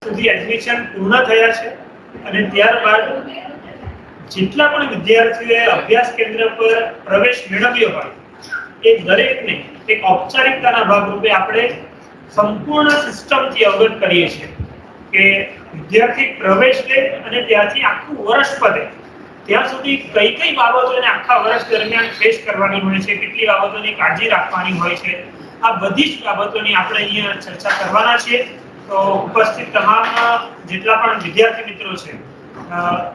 સુધી એડમિશન પૂર્ણ થયા છે અને ત્યારબાદ જેટલા પણ વિદ્યાર્થીઓએ અભ્યાસ કેન્દ્ર પર પ્રવેશ મેળવ્યો હોય એ દરેકને એક ઔપચારિકતાના ભાગરૂપે આપણે સંપૂર્ણ સિસ્ટમથી અવગત કરીએ છીએ કે વિદ્યાર્થી પ્રવેશ લે અને ત્યાંથી આખું વર્ષ પતે ત્યાં સુધી કઈ કઈ બાબતોને આખા વર્ષ દરમિયાન ફેસ કરવાની હોય છે, કેટલી બાબતોની કાળજી રાખવાની હોય છે, આ બધી જ બાબતોની આપણે અહીંયા ચર્ચા કરવાના છીએ. તો ઉપસ્થિત તમામ જેટલા પણ વિદ્યાર્થી મિત્રો છે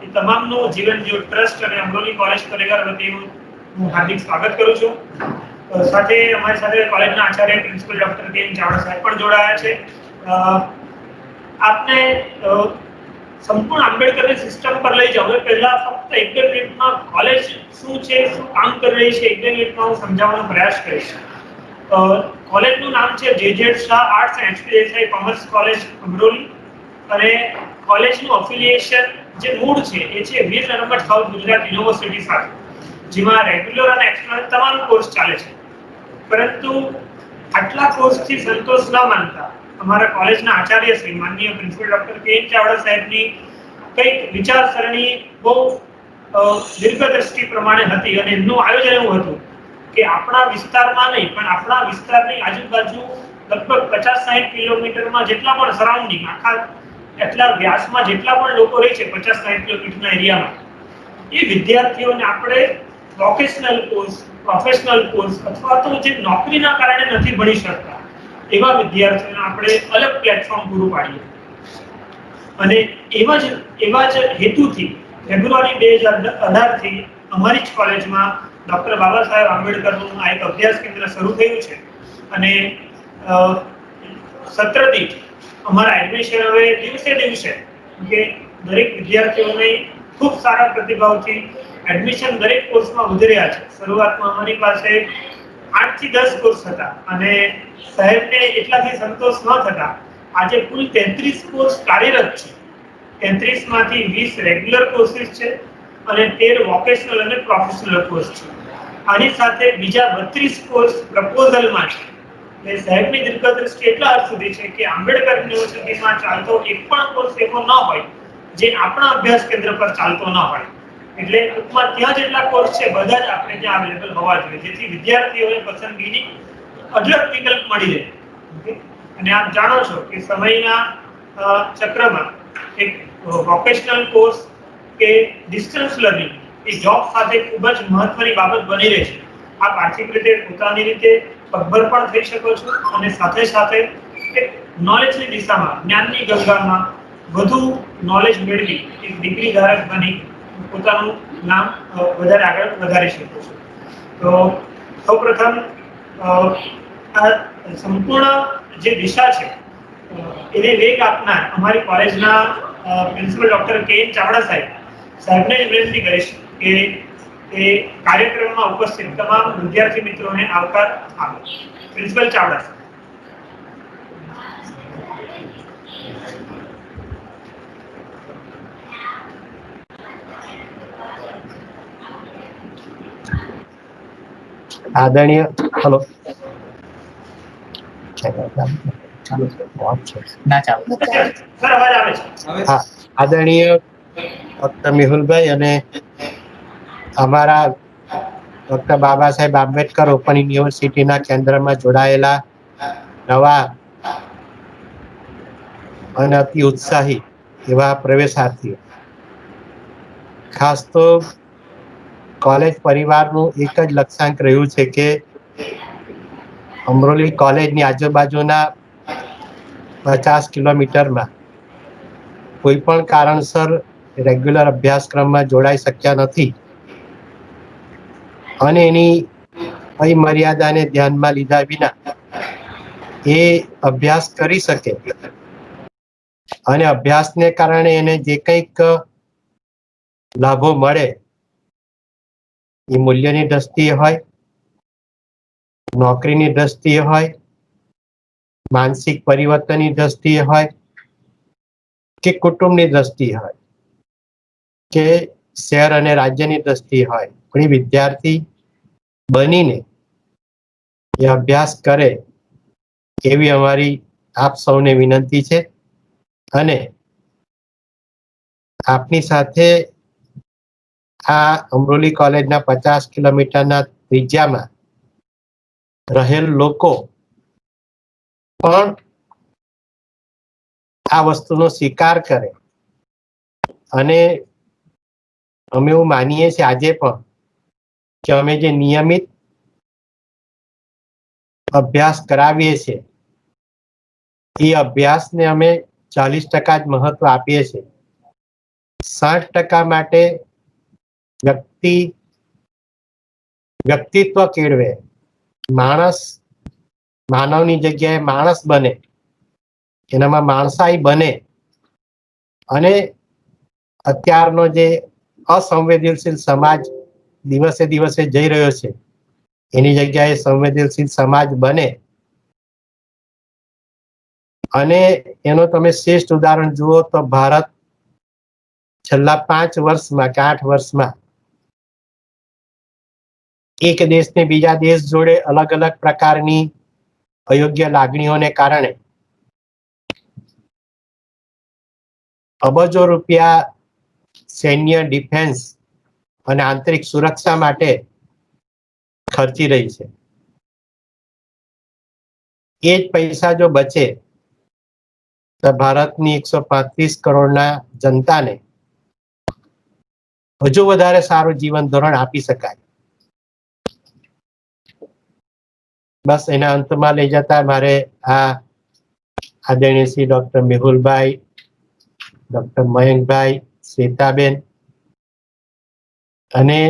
એ તમામનું જીવન જ્યોત ટ્રસ્ટ અને અમરોલી કોલેજ પરિવાર વતી હું હાર્દિક સ્વાગત કરું છું. સાથે અમારી સાથે કોલેજના આચાર્ય પ્રિન્સિપલ ડોક્ટર કે ચાવડા સાહેબ પણ જોડાયા છે. આપને સંપૂર્ણ આંબેડકરની સિસ્ટમ પર લઈ જાઉં એ પહેલા ફક્ત એક બે મિનિટમાં કોલેજ શું છે, શું કામ કરી રહી છે, એક બે મિનિટમાં હું સમજાવવાનો પ્રયાસ કરીશ. કોલેજનું નામ છે J J. Shah arts and H P. Commerce college Amroli અને કોલેજનું અફિલિએશન જે મૂળ છે એ છે વીર નર્મદ સાઉથ ગુજરાત યુનિવર્સિટી સાથે, જેમાં રેગ્યુલર અને એક્સટર્નલ તમામ કોર્સ ચાલે છે. પરંતુ આટલા કોર્સથી સંતોષ ન માનતા અમારા કોલેજના આચાર્ય શ્રી માનનીય પ્રિન્સિપલ ડોક્ટર કે ચાવડા સાહેબની કંઈક વિચારસરણી બહુ દીર્ઘદ્રષ્ટિ પ્રમાણે હતી અને એમનું આયોજન એવું હતું કે આપણા વિસ્તારમાં નહીં પણ આપણા વિસ્તારની આજુબાજુ લગભગ 50-60 કિલોમીટરમાં જેટલા પણ સરાઉન્ડિંગ આખા એટલા વ્યાસમાં જેટલા પણ લોકો રહે છે 50-60 કિલોમીટરના એરિયામાં એ વિદ્યાર્થીઓને આપણે વોકેશનલ કોર્સ, પ્રોફેશનલ કોર્સ અથવા તો જે નોકરીના કારણે નથી ભણી શકતા એવા વિદ્યાર્થીઓને આપણે અલગ પ્લેટફોર્મ પૂરું પાડીએ. અને એવા જ હેતુથી ફેબ્રુઆરી 2018 થી અમારી જ કોલેજમાં ડોક્ટર બાબા સાહેબ આંબેડકરનું આ એક અભ્યાસ કેન્દ્ર શરૂ થયું છે અને સત્ર દીઠ અમારા એડમિશન હવે દિવસે કે દરેક વિદ્યાર્થીઓને ખૂબ સારા પ્રતિભાવથી એડમિશન દરેક કોર્સમાં વધી રહ્યા છે. શરૂઆતમાં અમારી પાસે 8 થી 10 કોર્સ હતા અને સાહેબને એટલાથી સંતોષ ન થતા આજે કુલ 33 કોર્સ કાર્યરત છે. 33 માંથી 20 રેગ્યુલર કોર્સિસ છે અને 13 વોકેશનલ અને પ્રોફેશનલ કોર્સ છે. આની સાથે બીજા 32 કોર્સ પ્રપોઝલમાં છે. એટલે સાહેબની દીર્ઘદ્રષ્ટિ એટલા હદ સુધી છે કે આંબેડકર યુનિવર્સિટીમાં ચાલતો એક પણ કોર્સ એવો ન હોય જે આપણા અભ્યાસ કેન્દ્ર પર ચાલતો ન હોય. એટલે ટૂંકમાં ત્યાં જેટલા કોર્સ છે બધા જ આપણે ત્યાં અવેલેબલ હોવા જોઈએ જેથી વિદ્યાર્થીઓને પસંદગીની અઢળક વિકલ્પ મળી રહે. અને આપ જાણો છો કે સમયના ચક્રમાં એક વોકેશનલ કોર્સ કે ડિસ્ટન્સ લર્નિંગ એ જોબ સાથે ખૂબ જ મહત્વની બાબત બની રહી છે. આપ આર્થિક રીતે પોતાની રીતે પગભર પણ થઈ શકો છો અને સાથે સાથે એક નોલેજની દિશામાં, જ્ઞાનની ગંગામાં વધુ નોલેજ મેળવી એક ડિગ્રી ધારક બની પોતાનું નામ વધારે આગળ વધારી શકો છો. તો સૌપ્રથમ આ સંપૂર્ણ જે દિશા છે એને વેગ આપનાર અમારી કોલેજના પ્રિન્સિપલ ડોક્ટર કે ચાવડા સાહેબને વિનંતી કરીશ કે એ કાર્યક્રમમાં ઉપસ્થિત તમામ વિદ્યાર્થી મિત્રોને આવકાર આપે. પ્રિન્સિપલ ચાવડા સાહેબ. આદરણીય હેલો આદરણીય ડોક્ટર મેહુલભાઈ અને અમારા ડોક્ટર બાબા સાહેબ આંબેડકર ઓપન યુનિવર્સિટીના કેન્દ્રમાં જોડાયેલા નવા અને અતિ ઉત્સાહી એવા પ્રવેશાર્થીઓ, ખાસ તો કોલેજ પરિવારનું એક જ લક્ષ્યાંક રહ્યું છે કે અમરોલી કોલેજની આજુબાજુના 50 કિલોમીટરમાં કોઈ પણ કારણસર રેગ્યુલર અભ્યાસક્રમમાં જોડાઈ શક્યા નથી અને એની મર્યાદાને ધ્યાનમાં લીધા વિના એ અભ્યાસ કરી શકે અને અભ્યાસને કારણે એને જે કંઈક લાભો મળે એ મૂલ્યની દ્રષ્ટિએ હોય, નોકરીની દ્રષ્ટિએ હોય, માનસિક પરિવર્તનની દ્રષ્ટિએ હોય કે કુટુંબની દ્રષ્ટિએ હોય કે શહેર અને રાજ્યની દ્રષ્ટિએ હોય, પણ એ વિદ્યાર્થી બનીને એ અભ્યાસ કરે એવી અમારી આપ સૌને વિનંતી છે. અને આપની સાથે આ અમરોલી કોલેજના 50 કિલોમીટરના ત્રિજ્યામાં રહેલ લોકો પણ આ વસ્તુનો સ્વીકાર કરે અને અમે એવું માનીએ છીએ આજે પણ કે અમે જે નિયમિત અભ્યાસ કરાવીએ છીએ એ અભ્યાસને અમે 40% જ મહત્વ આપીએ છીએ. 60% માટે વ્યક્તિત્વ કેળવે, માણસ માનવની જગ્યાએ માણસ બને, એનામાં માણસાઈ બને અને અત્યારનો જે અસંવેદનશીલ સમાજ દિવસે દિવસે જઈ રહ્યો છે એની જગ્યાએ સંવેદનશીલ સમાજ બને અને એનો તમે શ્રેષ્ઠ ઉદાહરણ જુઓ તો ભારત છેલ્લા 5 વર્ષમાં કે 8 વર્ષમાં એક દેશને બીજા દેશ જોડે અલગ અલગ પ્રકારની અયોગ્ય લાગણીઓને કારણે અબજો રૂપિયા સૈન્ય ડિફેન્સ અને આંતરિક સુરક્ષા માટે ખર્ચી રહી છે. એ જ પૈસા જો બચે તો ભારતની 135 કરોડના જનતાને હજુ વધારે સારું જીવન ધોરણ આપી શકાય. બસ એના અંતમાં લઈ જતા મારે આ આદરણીય શ્રી ડોક્ટર મેહુલભાઈ, ડોક્ટર મયંકભાઈ, શ્વેતાબેન અને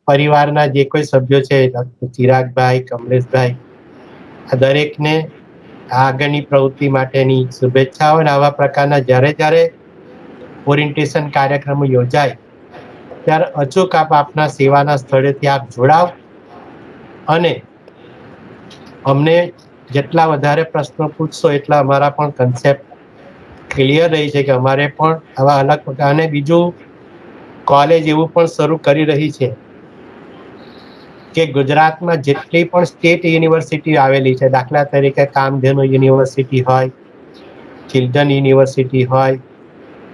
પરિવારના જે કોઈ સભ્યો છે ડોક્ટર ચિરાગભાઈ, કમલેશભાઈ, આ દરેકને આગળની પ્રવૃત્તિ માટેની શુભેચ્છાઓ અને આવા પ્રકારના જ્યારે ઓરિએન્ટેશન કાર્યક્રમો યોજાય ત્યારે અચૂક આપના સેવાના સ્થળેથી આપ જોડાવ અને અમને જેટલા વધારે પ્રશ્નો પૂછશો એટલા અમારા પણ કન્સેપ્ટ ક્લિયર રહી છે કે અમારે પણ આવા અલગ પ્રકાર અને બીજું કોલેજ એવું પણ શરૂ કરી રહી છે કે ગુજરાતમાં જેટલી પણ સ્ટેટ યુનિવર્સિટી આવેલી છે, દાખલા તરીકે કામધેનુ યુનિવર્સિટી હોય, ચિલ્ડ્રન યુનિવર્સિટી હોય,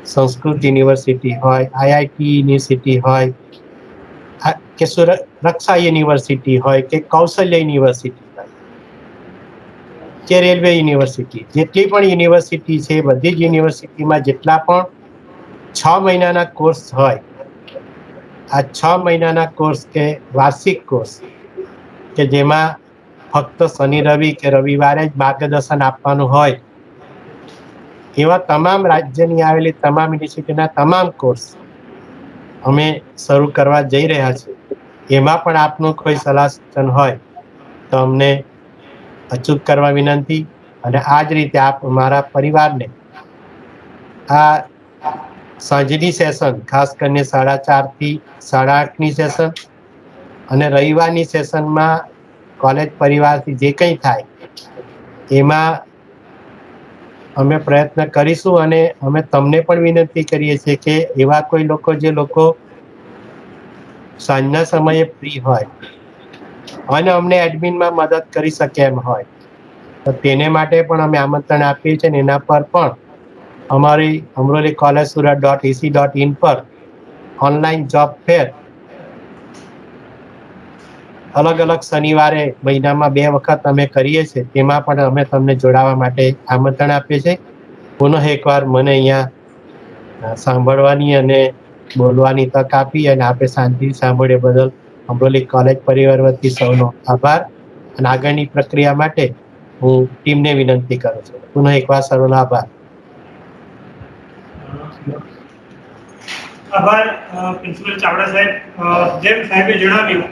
સંસ્કૃત યુનિવર્સિટી હોય, IIT યુનિવર્સિટી હોય કે રક્ષા યુનિવર્સિટી હોય કે કૌશલ્ય યુનિવર્સિટી હોય કે રેલવે યુનિવર્સિટી, જેટલી પણ યુનિવર્સિટી છે બધી જ યુનિવર્સિટીમાં જેટલા પણ 6 મહિનાના કોર્સ હોય, આ 6 મહિનાના કોર્સ કે વાર્ષિક કોર્સ કે જેમાં ફક્ત શનિ રવિ કે રવિવારે જ માર્ગદર્શન આપવાનું હોય, એવા તમામ રાજ્યની આવેલી તમામ યુનિવર્સિટીના તમામ કોર્સ અમે શરૂ કરવા જઈ રહ્યા છીએ. એમાં પણ આપનું કોઈ સલાહ સૂચન હોય તો અમને અચૂક કરવા વિનંતી. અને આ જ રીતે આપ મારા પરિવારને આ સાંજની સેશન ખાસ કરીને 4:30 થી 8:30ની સેશન અને રવિવારની સેશનમાં કોલેજ પરિવારથી જે કંઈ થાય એમાં અમે પ્રયત્ન કરીશું અને અમે તમને પણ વિનંતી કરીએ છીએ કે એવા કોઈ લોકો જે લોકો સાંજના સમયે ફ્રી હોય અને અમને એડમિનમાં મદદ કરી શકે એમ હોય તો તેને માટે પણ અમે આમંત્રણ આપીએ છીએ અને એના પર પણ અમારી અમરોલી college.surat.ac.in પર ઓનલાઈન જોબ ફેર અલગ અલગ શનિવારે મહિનામાં 2 વખત અમે કરીએ છીએ, તેમાં પણ અમે તમને જોડાવા માટે આમંત્રણ આપીએ છીએ. પુનઃ એકવાર મને અહીંયા સાંભળવાની અને બોલવાની તક આપી અને આપણે શાંતિથી સાંભળ્યા બદલ અમરોલી કોલેજ પરિવાર વતી સૌનો આભાર અને આગળની પ્રક્રિયા માટે હું ટીમને વિનંતી કરું છું. પુનઃ એકવાર સૌનો આભાર. આભાર પ્રિન્સિપલ ચાવડા સાહેબ. જેમ સાહેબે જણાવ્યું,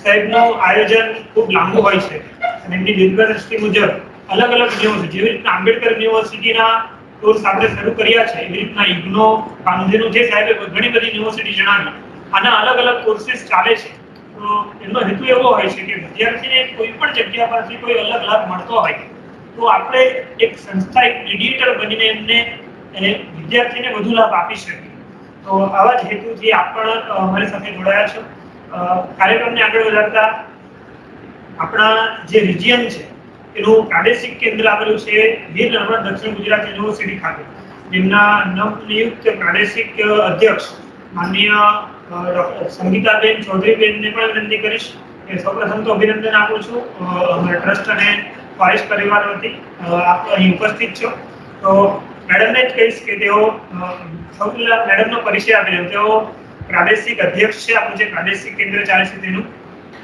સાહેબનું આયોજન ખૂબ લાંબુ હોય છે અને એમની દીર્ઘદ્રષ્ટિ મુજબ અલગ અલગ યુનિવર્સિટી, જેવી રીતના આંબેડકર યુનિવર્સિટીના કોર્સ આપણે શરૂ કર્યા છે, એવી રીતના ઇગ્નો, કામધેનુ, જે સાહેબે ઘણી બધી યુનિવર્સિટી જણાવી, આના અલગ અલગ કોર્સીસ ચાલે છે. તો એમનો હેતુ એવો હોય છે કે વિદ્યાર્થીને કોઈ પણ જગ્યા પરથી કોઈ અલગ લાભ મળતો હોય તો આપણે એક સંસ્થા, એક મીડિયેટર બનીને એમને વિદ્યાર્થીને વધુ લાભ આપી શકીએ. તો આવા જ હેતુથી આપ પણ અમારી સાથે જોડાયા છો. કાર્યક્રમને આગળ વધારતા આપણા જે રિજિયન છે એનું પ્રાદેશિક કેન્દ્ર આવેલું છે વીર નર્મદ દક્ષિણ ગુજરાત યુનિવર્સિટી ખાતે. જેમના નવનિયુક્ત પ્રાદેશિક અધ્યક્ષ માનનીય સંગીતાબેન ચૌધરીબેનને પણ વિનંતી કરીશ કે સૌપ્રથમ તો અભિનંદન આપું છું અમારા ટ્રસ્ટ અને ફોરેસ્ટ પરિવાર વતી આપ અહીં ઉપસ્થિત છો. તો મેડમને જ કહીશ કે તેઓ સૌથી પહેલા મેડમનો પરિચય આપી દઉં. તેઓ પ્રાદેશિક અધ્યક્ષ છે. આપણું જે પ્રાદેશિક કેન્દ્ર ચાલે છે તેનું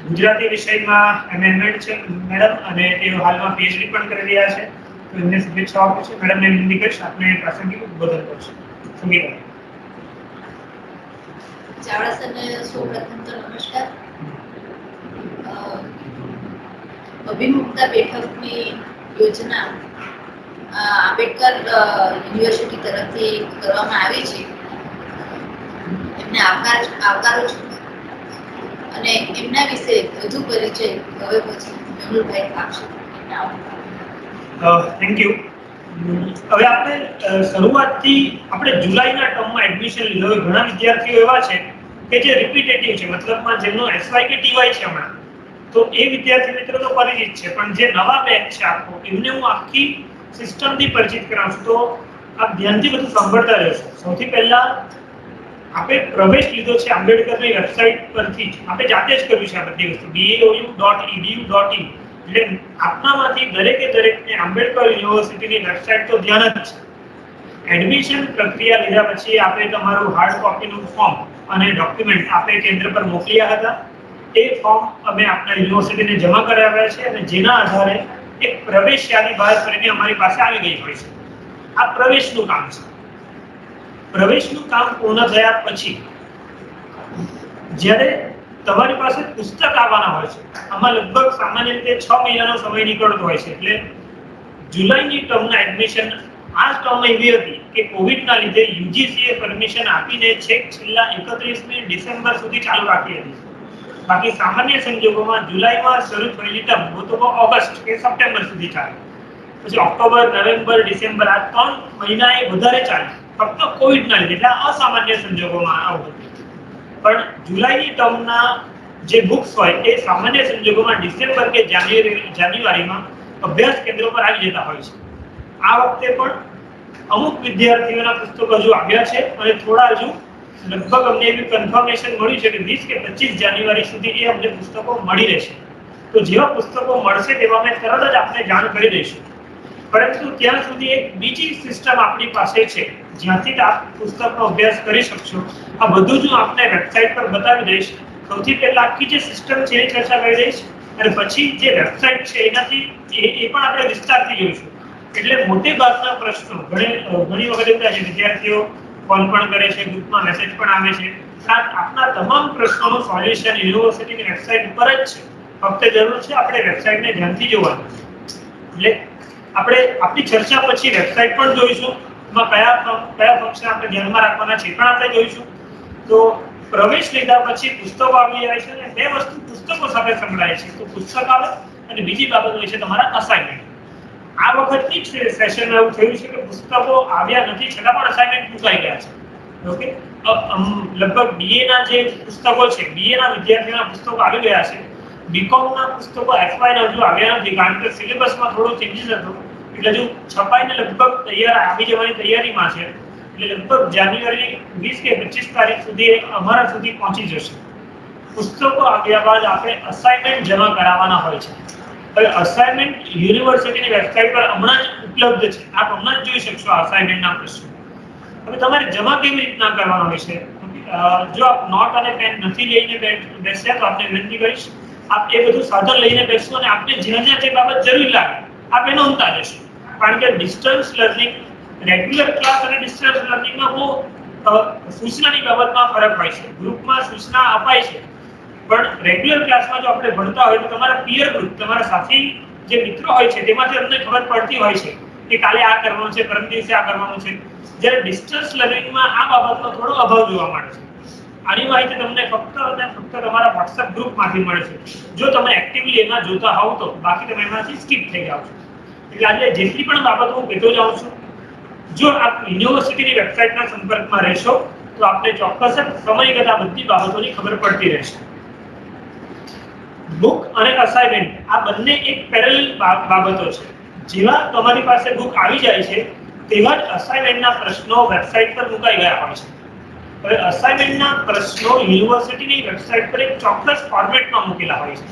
ગુજરાતી વિષયમાં એમએડ છે મેડમ, અને તેઓ હાલમાં પીએચડી પણ કરી રહ્યા છે. તો એમને શુભેચ્છાઓ આપું છું. મેડમને વિનંતી કરીશ આપણે પ્રાસંગિક ઉદ્બોધન કરશું. સંગીતા ચાવડા સરને સૌપ્રથમ તો નમસ્કાર. અભિમુક્તા બેઠકની યોજના આંબેડકર યુનિવર્સિટી તરફથી કરવામાં આવી છે. એમને આવકારું છું અને એમના વિશે વધુ પરિચય હવે પછી મેહુલભાઈ આપશે. Thank you. હવે આપણે શરૂઆતથી આપણે જુલાઈના ટર્મમાં એડમિશન લીધું. હવે ઘણા વિદ્યાર્થીઓ એવા છે કે જે રિપીટેટિવ છે, મતલબમાં જેમનો એસવાય કે ટીવાય છે હમણાં, તો એ વિદ્યાર્થી મિત્રો તો પરિચિત છે, પણ જે નવા બેચ છે આખો એમને હું આખી સિસ્ટમથી પરિચિત કરાવું છું. તો આપ ધ્યાનથી બધું સાંભળતા રહેશો. સૌથી પહેલા આપણે પ્રવેશ લીધો છે આંબેડકરની વેબસાઇટ પરથી જ. આપણે જાતે જ કર્યું છે આ બધી વસ્તુ baou.edu.in. એટલે આપનામાંથી દરેકને આંબેડકર યુનિવર્સિટીની વેબસાઇટ તો ધ્યાન જ છે. એડમિશન પ્રક્રિયા લીધા પછી આપણે તમારું હાર્ડ કોપીનું ફોર્મ અને ડોક્યુમેન્ટ આપણે કેન્દ્ર પર મોકલ્યા હતા. એ ફોર્મ અમે આપણા યુનિવર્સિટીને જમા કરાવ્યા છે અને જેના આધારે એક પ્રવેશ યાદી બહાર કરીને અમારી પાસે આવી ગઈ હોય છે. આ પ્રવેશનું કામ છે. પ્રવેશનું કામ પૂર્ણ થયા પછી જ્યારે તમારી પાસે પુસ્તક આવવાના હોય છે, આમાં લગભગ સામાન્ય રીતે 6 મહિનાનો સમય નીકળતો હોય છે. એટલે જુલાઈની ટર્મના એડમિશન આ ટર્મ એવી હતી કે કોવિડના લીધે યુજીસીએ પરમિશન આપીને છેક છેલ્લા 31મી ડિસેમ્બર સુધી ચાલુ રાખી હતી. બાકી સામાન્ય સંજોગોમાં જુલાઈમાં શરૂ થયેલી ટર્મ તો ઓગસ્ટ કે સપ્ટેમ્બર સુધી ચાલે. પછી ઓક્ટોબર, નવેમ્બર, ડિસેમ્બર આ 3 મહિના એ વધારે ચાલે, ફક્ત કોવિડના લીધે. એટલે અસામાન્ય સંજોગોમાં આવું હતું. પણ જુલાઈની ટર્મના જે બુક્સ હોય એ સામાન્ય સંજોગોમાં ડિસેમ્બર કે જાન્યુઆરીમાં અભ્યાસ કેન્દ્રો પર આવી જતા હોય છે. આ વખતે પણ અમુક વિદ્યાર્થીઓના પુસ્તકો હજુ આવ્યા છે અને થોડા હજુ લગભગ અમને એવી કન્ફર્મેશન મળ્યું છે કે 20 કે 25 જાન્યુઆરી સુધી એ અમને પુસ્તકો મળી રહેશે. તો જેવા પુસ્તકો મળશે તેવા અમે તરત જ આપને જાણ કરી દઈશું. પરંતુ ત્યાં સુધી એક બીજી સિસ્ટમ આપણી પાસે છે જ્યાંથી આપ પુસ્તકનો અભ્યાસ કરી શકશો. આ બધું જ હું આપને વેબસાઇટ પર બતાવી દઈશ. સૌથી પહેલા આખી જે સિસ્ટમ છે એ ચર્ચા કરી દઈશ અને પછી જે વેબસાઇટ છે એનાથી એ પણ આપણે વિસ્તારથી જોઈશું. એટલે મોટે ભાગના પ્રશ્નો ઘણી વખત એવું થાય છે વિદ્યાર્થીઓ ફોન પણ કરે છે, ગ્રુપમાં મેસેજ પણ આવે છે. આપના તમામ પ્રશ્નોનું સોલ્યુશન યુનિવર્સિટીની વેબસાઇટ પર જ છે. ફક્ત જરૂર છે આપણે વેબસાઇટને ધ્યાનથી જોવાની. એટલે આપણે આપણી ચર્ચા પછી વેબસાઇટ પણ જોઈશું. એમાં કયા ફંક્શન આપણે ધ્યાનમાં રાખવાના છે પણ આપણે જોઈશું. તો પ્રવેશ લીધા પછી પુસ્તકો આવી જાય છે અને બે વસ્તુ પુસ્તકો સાથે સંકળાય છે. તો પુસ્તક આવે અને બીજી બાબત હોય છે તમારા અસાઇનમેન્ટ. આ વખતની જ સેશન એવું થયું છે કે પુસ્તકો આવ્યા નથી છતાં પણ અસાઇનમેન્ટ મુકાઈ ગયા છે. ઓકે, લગભગ BA ના જે પુસ્તકો છે, BA ના વિદ્યાર્થીઓના પુસ્તકો આવી ગયા છે. બીકોમ ના પુસ્તકો FY ના હજુ આવ્યા નથી કારણ કે સિલેબસમાં થોડો ચેન્જીસ હતો. એટલે હજુ છપાઈને લગભગ તૈયાર આવી જવાની તૈયારીમાં છે. એટલે લગભગ જાન્યુઆરી 20 કે 25 તારીખ સુધી અમારા સુધી પહોંચી જશે. પુસ્તકો આવ્યા બાદ આપણે અસાઇનમેન્ટ જમા કરાવવાના હોય છે. હવે અસાઇનમેન્ટ યુનિવર્સિટીની વેબસાઇટ પર હમણાં જ ઉપલબ્ધ છે. આપ હમણાં જ જોઈ શકશો અસાઇનમેન્ટના પ્રશ્નો. હવે તમારે જમા કેવી રીતના કરવાનો છે? જો આપ નોટ અને પેન નથી લઈને બેસ્યા તો આપને વિનંતી કરીશ આપ એ બધું સાધન લઈને બેસશો અને આપને જ્યાં જે બાબત જરૂરી લાગે આપ એ નોંધતા જશો. કારણ કે ડિસ્ટન્સ લર્નિંગ, રેગ્યુલર ક્લાસ અને ડિસ્ટન્સ લર્નિંગમાં બહુ સૂચનાની બાબતમાં ફરક હોય છે. ગ્રુપમાં સૂચના અપાય છે પણ રેગ્યુલર ક્લાસમાં જો આપણે ભણતા હોય તો તમારા પીયર ગ્રુપ, તમારા સાથી જે મિત્રો હોય છે તેમાંથી તમને ખબર પડતી હોય છે કે કાલે આ કરવાનું છે, પરમ દિવસે આ કરવાનું છે. જ્યારે ડિસ્ટન્સ લર્નિંગમાં આ બાબતનો થોડો અભાવ જોવા મળે છે. આની માહિતી તમને ફક્ત તમારા WhatsApp ગ્રુપમાંથી મળે છે. જો તમે એક્ટિવલી એમાં જોતા હોવ તો, બાકી તમે એમાંથી સ્કીપ થઈ જાવ છો. એટલે આજે જેટલી પણ બાબતો હું કહેતો જાઉં છું, જો આપ યુનિવર્સિટીની વેબસાઇટના સંપર્કમાં રહેશો તો આપને ચોક્કસ સમયગત આ બધી બાબતોની ખબર પડતી રહેશે. બુક અને અસાઇનમેન્ટ આ બંને એક પેરેલલ બાબતો છે. જેવા તમારી પાસે બુક આવી જાય છે તેવા જ અસાઇનમેન્ટના પ્રશ્નો વેબસાઇટ પર મુકાઈ ગયા હોય છે. હવે અસાઇનમેન્ટના પ્રશ્નો યુનિવર્સિટીની વેબસાઇટ પર એક ચોક્કસ ફોર્મેટમાં મૂકેલા હોય છે.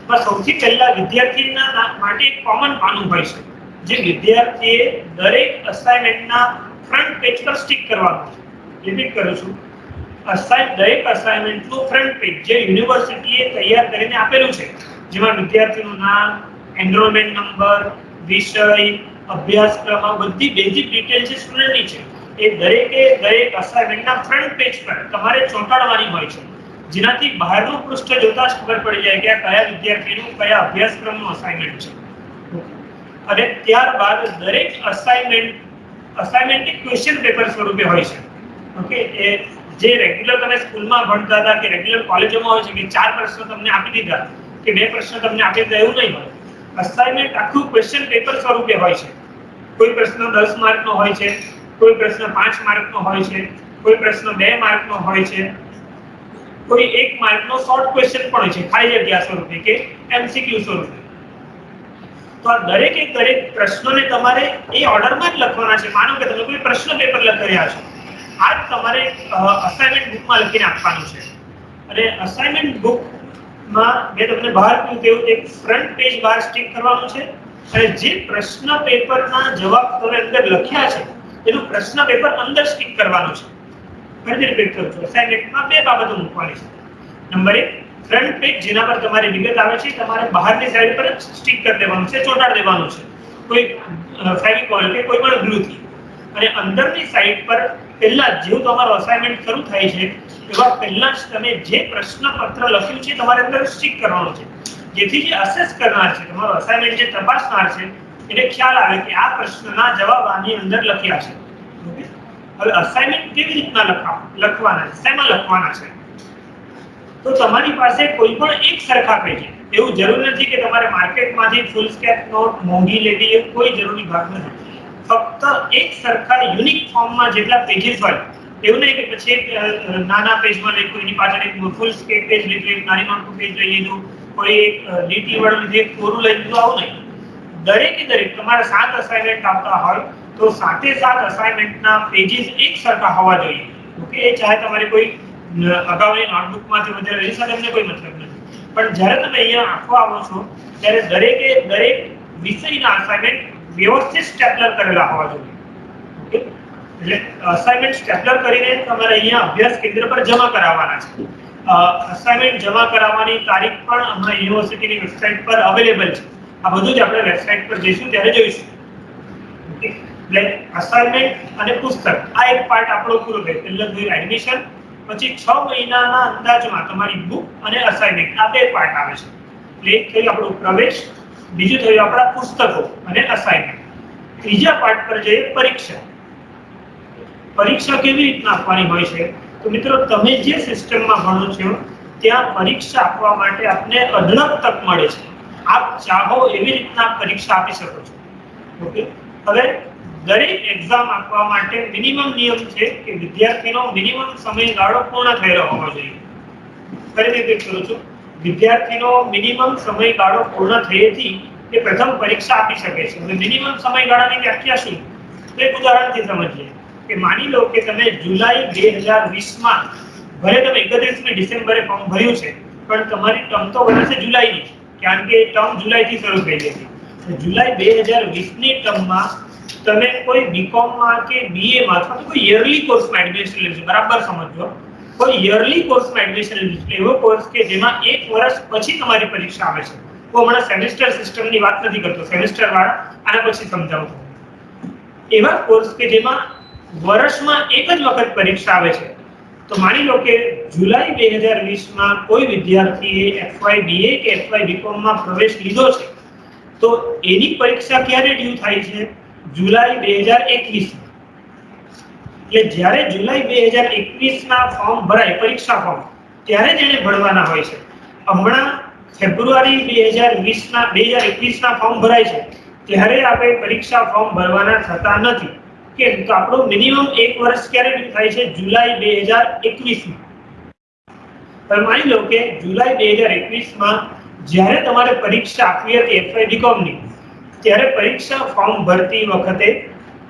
પણ સૌથી પહેલા વિદ્યાર્થીના માટે એક કોમન પાનું હોય છે, જે વિદ્યાર્થીએ દરેક અસાઇનમેન્ટના ફ્રન્ટ પેજ પર સ્ટિક કરવાનું છે. રિપીટ કરું છું, દરેક અસાઇનમેન્ટનું ફ્રન્ટ પેજ જે યુનિવર્સિટીએ તૈયાર કરીને આપેલું છે, જેમાં વિદ્યાર્થીનું નામ, એનરોલમેન્ટ નંબર, વિષય, અભ્યાસક્રમ, બધી બેઝિક ડિટેલ જે સ્ટુડન્ટની છે, એ દરેક અસાઇનમેન્ટના ફ્રન્ટ પેજ પર તમારે ચોંટાડવાની હોય છે, જેનાથી બહારનું પૃષ્ઠ જોતા જ ખબર પડી જાય કે આ કયા વિદ્યાર્થીનું કયા અભ્યાસક્રમનું અસાઇનમેન્ટ છે. અને ત્યારબાદ દરેક અસાઇનમેન્ટ એક ક્વેશ્ચન પેપર સ્વરૂપે હોય છે. ઓકે, એ જે રેગ્યુલર તમે સ્કૂલમાં ભણતા હતા કે રેગ્યુલર કોલેજોમાં હોય છે કે 4 પ્રશ્નો તમને આપી દીધા કે 2 પ્રશ્નો તમને આપી દીધા, એવું નહીં હોય. અસાઇનમેન્ટ આખું ક્વેશ્ચન પેપર સ્વરૂપે હોય છે. કોઈ પ્રશ્ન 10 માર્કનો હોય છે, કોઈ પ્રશ્ન 5 માર્કનો હોય છે, કોઈ પ્રશ્ન 2 માર્કનો હોય છે, કોઈ 1 માર્કનો શોર્ટ ક્વેશ્ચન પણ હોય છે, ખાલી જગ્યા સ્વરૂપે કે એમસીક્યુ સ્વરૂપે. તો આ દરેક પ્રશ્નોને તમારે એ ઓર્ડરમાં જ લખવાના છે. માનો કે તમે કોઈ પ્રશ્ન પેપર લખી રહ્યા છો, આ જ તમારે અસાઇનમેન્ટ બુકમાં લખીને આપવાનું છે. અને અસાઇનમેન્ટ બુકમાં મેં તમને બહાર કહ્યું તેવું એક ફ્રન્ટ પેજ બહાર સ્ટિક કરવાનું છે, અને જે પ્રશ્ન પેપરના જવાબ તમે અંદર લખ્યા છે એનું પ્રશ્ન પેપર અંદર સ્ટિક કરવાનું છે. ફરીથી રિપીટ કરું છું, અસાઇનમેન્ટમાં 2 બાબતો મૂકવાની છે. નંબર 1, ફ્રન્ટ પેજ જેના પર તમારી વિગત આવે છે, તમારે બહારની સાઈડ પર સ્ટિક કરી દેવાનું છે, ચોંટાડી દેવાનું છે, કોઈ ફેવિકોલ કે કોઈ પણ ગ્લુથી. અને અંદરની સાઈડ પર પહેલા જેવું તમારું અસાઇનમેન્ટ શરૂ થાય છે એવા પહેલા જ તમે જે પ્રશ્ન પત્ર લખ્યું છે તમારે અંદર સ્ટિક કરવાનું છે, જેથી જે અસેસ કરનાર છે, તમારો અસાઇનમેન્ટ જે તપાસનાર છે, એને ખ્યાલ આવે કે આ પ્રશ્નના જવાબ આની અંદર લખ્યા છે. હવે અસાઇનમેન્ટ કેવી રીતના લખવાના છે, શેમાં લખવાના છે? તો તમારી પાસે કોઈ પણ એક સરખા પેજ, એવું જરૂર નથી કે તમારે માર્કેટમાંથી ફૂલ સ્કેપ નોટ મોંઘી લેવી, એ કોઈ જરૂરી ભાગ નથી. ફક્ત એક સરખા યુનિક ફોર્મમાં જેટલા પેजेस હોય, એવું નહીં કે પછી એક નાના પેજમાં લખ્યું, એની પાછળ એક ફૂલ સ્કેપ પેજ લીધું, એક નાની નોટનું પેજ લઈ લીધું, કોઈ એક લીટી વાળું લીધું, એક કોરું લઈ લીધું, આવું નહીં. દરેક તમારા 7 અસાઇનમેન્ટ આવતા હોય તો 7 અસાઇનમેન્ટના પેजेस એક સરખા હોવા જોઈએ. ઓકે, એ ચાહે તમારે કોઈ અગાઉની નોટબુકમાંથી વધારે લઈ શકે, એમને કોઈ મતલબ નથી. પણ જ્યારે તમે અહીંયા આખો આવો છો ત્યારે દરેક વિષયના અસાઇનમેન્ટ વ્યવસ્થિત સ્ટેપલર કરેલા હોવા જોઈએ. ઓકે, એટલે અસાઇનમેન્ટ સ્ટેપલર કરીને તમારે અહીંયા અભ્યાસ કેન્દ્ર પર જમા કરાવવાના છે. અસાઇનમેન્ટ જમા કરાવવાની તારીખ પણ હમણાં યુનિવર્સિટીની વેબસાઇટ પર અવેલેબલ છે. આ બધું જ આપણે વેબસાઇટ પર જઈશું ત્યારે જોઈશું. ઓકે, એટલે અસાઇનમેન્ટ અને પુસ્તક, આ એક પાર્ટ આપણો પૂરો થયો. પહેલા થયું એડમિશન, પછી 6 મહિનાના અંદાજમાં તમારી બુક અને અસાઇનમેન્ટ, આ 2 પાર્ટ આવે છે. એટલે એક થયું આપણો પ્રવેશ, બીજું થયું આપણા પુસ્તકો અને અસાઇનમેન્ટ. ત્રીજા પાર્ટ પર જઈએ પરીક્ષા. પરીક્ષા કેવી રીતના આપવાની હોય છે? તો મિત્રો, તમે જે સિસ્ટમમાં ભણો છો ત્યાં પરીક્ષા આપવા માટે આપને અઢળક તક મળે છે. આપ ચાહો એવી રીતના પરીક્ષા આપી શકો છો. ઓકે, હવે દરેક એક્ઝામ આપવા માટે મિનિમમ નિયમ છે કે વિદ્યાર્થીનો મિનિમમ સમયગાળો પૂર્ણ થયેલો હોવો જોઈએ. ફરીથી રિપીટ કરું છું, વિદ્યાર્થીનો મિનિમમ સમયગાળો પૂર્ણ થયેથી એ પ્રથમ પરીક્ષા આપી શકે છે. હવે મિનિમમ સમયગાળાની વ્યાખ્યા શું? એક ઉદાહરણથી સમજીએ કે માની લો કે તમે જુલાઈ 2020માં, ભલે તમે 31મી ડિસેમ્બરે ફોર્મ ભર્યું છે, પણ તમારી ટર્મ તો બને છે જુલાઈની, કારણ કે ટર્મ જુલાઈથી શરૂ થઈ હતી. જુલાઈ 2020ની ટર્મમાં તમે કોઈ બીકોમમાં કે બીએમાં અથવા તો કોઈ યરલી કોર્સમાં એડમિશન લેશો. બરાબર સમજો, કોઈ યરલી કોર્સમાં એડમિશન લેશો, એવો કોર્સ કે જેમાં 1 વર્ષ પછી તમારી પરીક્ષા આવે છે. હું હમણાં સેમેસ્ટર સિસ્ટમની વાત નથી કરતો, સેમેસ્ટર વાળા આના પછી સમજાવું. એવા કોર્સ કે જેમાં વર્ષમાં એક જ વખત પરીક્ષા આવે છે. તો માની લો કે જુલાઈ 2020માં કોઈ વિદ્યાર્થીએ FY BA કે FY BCom પ્રવેશ લીધો છે, તો એની પરીક્ષા ક્યારે ડ્યુ થાય છે? જુલાઈ 2021. એટલે જ્યારે જુલાઈ 2021ના ફોર્મ ભરાય, પરીક્ષા ફોર્મ, ત્યારે જ એને ભરવાના હોય છે. હમણાં ફેબ્રુઆરી 2021ના ફોર્મ ભરાય છે, ત્યારે આપણે પરીક્ષા ફોર્મ ભરવાના થતા નથી. કેમ? તો આપણું મિનિમમ 1 વર્ષ ક્યારે ડ્યુ થાય છે? જુલાઈ 2021. હવે માની લો કે જુલાઈ 2021માં જ્યારે તમારે પરીક્ષા આપવી હતી FY BComની, ત્યારે પરીક્ષા ફોર્મ ભરતી વખતે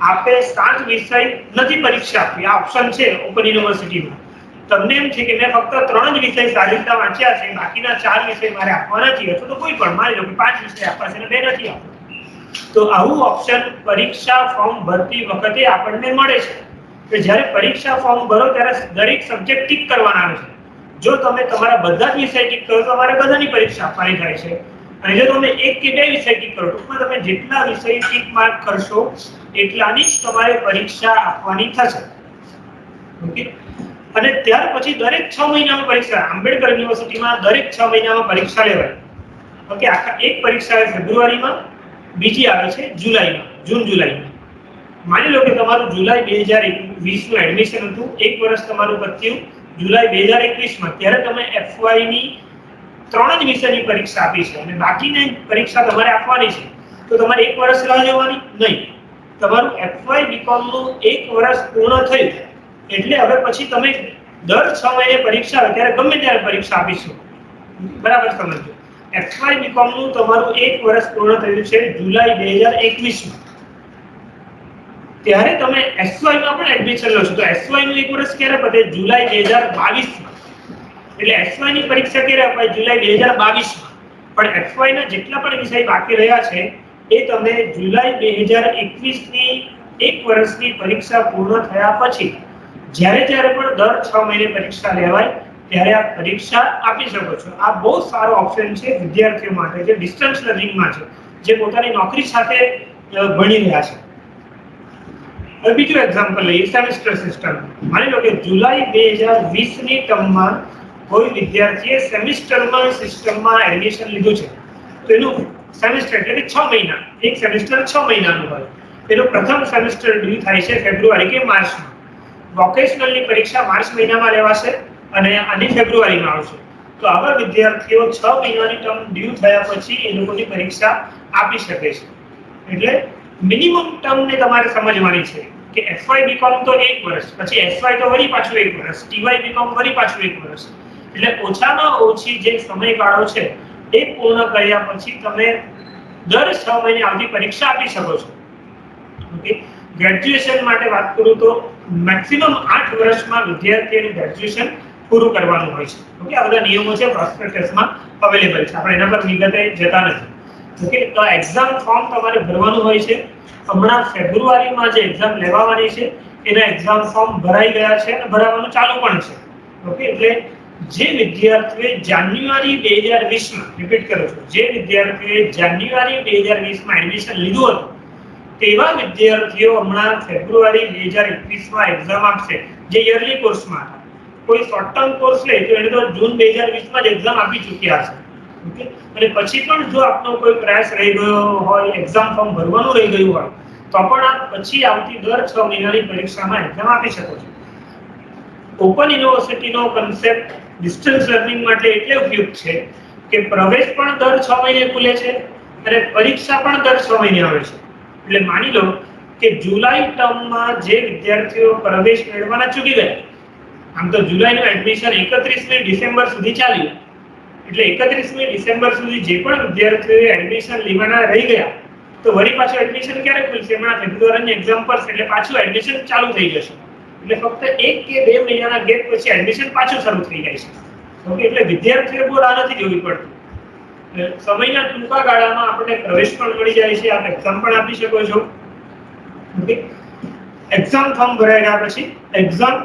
આપે 7 વિષય નથી પરીક્ષા આપવી, આ ઓપ્શન છે ઓપન યુનિવર્સિટીમાં. તમને એમ છે કે મેં ફક્ત 3 જ વિષય સારી રીતે વાંચ્યા છે, બાકીના 4 વિષય મારે આપવા નથી, અથવા તો કોઈ પણ માની લો કે 5 વિષય આપવા છે અને 2 નથી આપવા, તો આવું ઓપ્શન પરીક્ષા ફોર્મ ભરતી વખતે આપણને મળે છે કે જ્યારે પરીક્ષા ફોર્મ ભરો ત્યારે દરેક સબ્જેક્ટ ટિક કરવાના આવે છે. જો તમે તમારા બધા જ વિષય ટિક કરો તો તમારે બધાની પરીક્ષા આપવાની થાય છે, અને જો તમે 1 કે 2 વિષય ટિક કરો, ટૂંકમાં તમે જેટલા વિષય ટિક માર્ક કરશો એટલાની જ તમારે પરીક્ષા આપવાની થશે. ઓકે, અને ત્યાર પછી દરેક 6 મહિનામાં પરીક્ષા, આંબેડકર યુનિવર્સિટીમાં દરેક 6 મહિનામાં પરીક્ષા લેવાય. ઓકે, આખા એક પરીક્ષા આવે ફેબ્રુઆરીમાં, બીજી આવે છે જુલાઈમાં, જૂન-જુલાઈમાં. માની લો કે તમારું જુલાઈ 2020 નું એડમિશન હતું, એક વર્ષ તમારું પત્યું જુલાઈ 2021 માં, ત્યારે તમે FY ની 3 જ વિષયની પરીક્ષા આપી છે અને બાકીની પરીક્ષા તમારે આપવાની છે, તો તમારે એક વર્ષ રાહ જોવાની નહીં. તમારું FY BCom નું એક વર્ષ પૂર્ણ થયું એટલે હવે પછી તમે દર 6 મહિને પરીક્ષા આવે ત્યારે ગમે ત્યારે પરીક્ષા આપીશું. બરાબર સમજો. FY BCom નું તમારું એક વર્ષ પૂર્ણ થયું છે જુલાઈ 2021 માં, ત્યારે તમે SY માં પણ એડમિશન લો છો, તો SY નું એક વર્ષ ક્યારે પતે? જુલાઈ 2022 માં. એટલે SY ની પરીક્ષા ક્યારે અપાય? જુલાઈ 2022 માં. પણ FY ના જેટલા પણ વિષય બાકી રહ્યા છે એ તમે જુલાઈ 2021 ની એક વર્ષની પરીક્ષા પૂર્ણ થયા પછી જ્યારે પણ દર 6 મહિને પરીક્ષા લેવાય ત્યારે આ પરીક્ષા આપી શકો છો. આ બહુ સારો ઓપ્શન છે વિદ્યાર્થીઓ માટે જે ડિસ્ટન્સ લર્નિંગમાં છે, જે પોતાની નોકરી સાથે ભણી રહ્યા છે. હવે બીજું એક્ઝામ્પલ લઈએ, સેમેસ્ટર સિસ્ટમ. માની લો કે જુલાઈ 2020 ની ટર્મમાં કોઈ વિદ્યાર્થીએ સેમેસ્ટરમાં સિસ્ટમમાં એડમિશન લીધું છે, તો એનું સેમેસ્ટર એટલે કે 6 મહિના, એક સેમેસ્ટર 6 મહિનાનું હોય. એનું પ્રથમ સેમેસ્ટર ડ્યુ થાય છે ફેબ્રુઆરી કે માર્ચમાં. વોકેશનલની પરીક્ષા માર્ચ મહિનામાં લેવાશે અને આની ફેબ્રુઆરીમાં આવશે. તો આવા વિદ્યાર્થીઓ 6 મહિનાની ટર્મ ડ્યુ થયા પછી એ લોકોની પરીક્ષા આપી શકે છે. એટલે મિનિમમ ટર્મને તમારે સમજવાની છે કે FY BCom તો 1 વર્ષ, પછી SY તો વળી પાછું 1 વર્ષ, TY BCom વળી પાછું 1 વર્ષ. એટલે ઓછામાં ઓછી જે સમયગાળો છે એ પૂર્ણ કર્યા પછી તમે દર 6 મહિને આવતી પરીક્ષા આપી શકો છો. ઓકે, ગ્રેજ્યુએશન માટે વાત કરું તો મેક્સિમમ 8 વર્ષમાં વિદ્યાર્થીઓનું ગ્રેજ્યુએશન પૂરું કરવાનું હોય છે. ઓકે, આ બધા નિયમો છે પ્રોસ્પેક્ટસમાં અવેલેબલ છે, આપણે એના પર વિગતે જતા નથી. ઓકે, તો એક્ઝામ ફોર્મ તમારે ભરવાનું હોય છે. હમણાં ફેબ્રુઆરીમાં જે એક્ઝામ લેવાની છે એના એક્ઝામ ફોર્મ ભરાઈ ગયા છે અને ભરાવાનું ચાલુ પણ છે. ઓકે, એટલે જે વિદ્યાર્થીએ જાન્યુઆરી 2020 માં, રિપીટ કરું છું, જે વિદ્યાર્થીએ જાન્યુઆરી 2020 માં એડમિશન લીધું હતું તેવા વિદ્યાર્થીઓ હમણાં ફેબ્રુઆરી 2021 માં એક્ઝામ આપશે, જે યરલી કોર્સમાં હતા. કોઈ શોર્ટ ટર્મ કોર્સ લે તો એને તો જૂન 2020 માં જ એક્ઝામ આપી ચૂક્યા છે. ઓકે, અને પછી પણ જો આપનો કોઈ પ્રયાસ રહી ગયો હોય, એક્ઝામ ફોર્મ ભરવાનું રહી ગયું હોય, તો પણ આપ પછી આવતી દર 6 મહિનાની પરીક્ષામાં એક્ઝામ આપી શકો છો. ઓપન યુનિવર્સિટીનો કન્સેપ્ટ ડિસ્ટન્સ લર્નિંગ માટે એટલે ઉપયુક્ત છે કે પ્રવેશ પણ દર 6 મહિને ખુલે છે અને પરીક્ષા પણ દર 6 મહિને આવે છે. એટલે માની લો કે જુલાઈ ટર્મમાં જે વિદ્યાર્થીઓ પ્રવેશ મેળવવાના ચૂકી ગયા, આમ તો જુલાઈનું એડમિશન 31મી ડિસેમ્બર સુધી ચાલ્યું, એટલે 31મી ડિસેમ્બર સુધી જે પણ વિદ્યાર્થીઓએ એડમિશન લેવાના રહી ગયા, તો વળી પાછું એડમિશન ક્યારે ખુલશે? હમણાં ફેબ્રુઆરીની એક્ઝામ પર, એટલે પાછું એડમિશન ચાલુ થઈ જશે. એટલે ફક્ત 1 કે 2 મહિનાના ગેપ પછી એડમિશન પાછું શરૂ થઈ જાય છે. ઓકે, એટલે વિદ્યાર્થીઓએ બહુ રાહ નથી જોવી પડતી. સમયના ટૂંકા ગાળામાં આપણને પ્રવેશ પણ મળી જાય છે, આપ એક્ઝામ પણ આપી શકો છો. ઓકે, એક્ઝામ ફોર્મ ભરાઈ ગયા પછી એક્ઝામ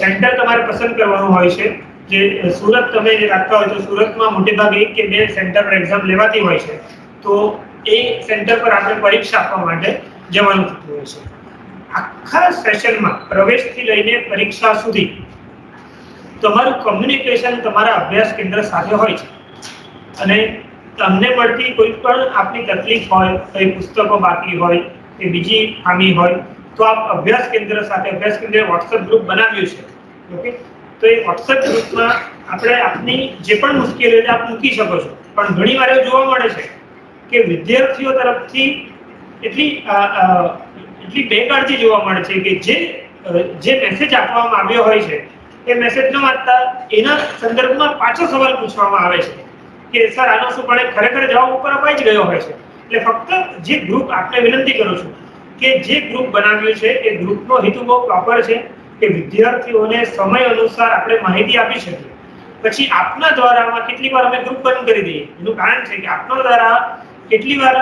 સેન્ટર તમારે પસંદ કરવાનું હોય છે. જે સુરત તમે રાખતા હોય તો સુરતમાં મોટે ભાગે 1 કે 2 સેન્ટર પર એક્ઝામ લેવાતી હોય છે, તો એ સેન્ટર પર આપણે પરીક્ષા આપવા માટે જવાનું થતું હોય છે. આખા સેશનમાં પ્રવેશથી લઈને પરીક્ષા સુધી તમારું કમ્યુનિકેશન તમારા અભ્યાસ કેન્દ્ર સાથે હોય છે. અને તમને મળતી કોઈ પણ આપની તકલીફ હોય, કોઈ પુસ્તકો બાકી હોય કે બીજી ખામી હોય, તો આપ અભ્યાસ કેન્દ્ર સાથે, અભ્યાસ કેન્દ્રે WhatsApp ગ્રુપ બનાવ્યું છે. ઓકે, તો એ WhatsApp ગ્રુપમાં આપણે આપની જે પણ મુશ્કેલીઓ છે આપ મૂકી શકો છો. પણ ઘણી વાર એવું જોવા મળે છે કે વિદ્યાર્થીઓ તરફથી એટલી બેકાળજી જોવા મળે છે કે જે મેસેજ આપવામાં આવ્યો હોય છે એ મેસેજ ન વાંચતા એના સંદર્ભમાં પાછો સવાલ પૂછવામાં આવે છે કે સર આનો શું પણ ખરેખર જવાબ ઉપર અપાઈ જ ગયો હોય છે. એટલે ફક્ત જે ગ્રુપ આપને વિનંતી કરું છું કે જે ગ્રુપ બનાવ્યું છે એ ગ્રુપનો હેતુ બહુ પ્રોપર છે કે વિદ્યાર્થીઓને સમય અનુસાર આપણે માહિતી આપી શકીએ. પછી આપના દ્વારામાં કેટલી વાર અમે ગ્રુપ બંધ કરી દઈએ. એનું કારણ છે કે આપના દ્વારા કેટલી વાર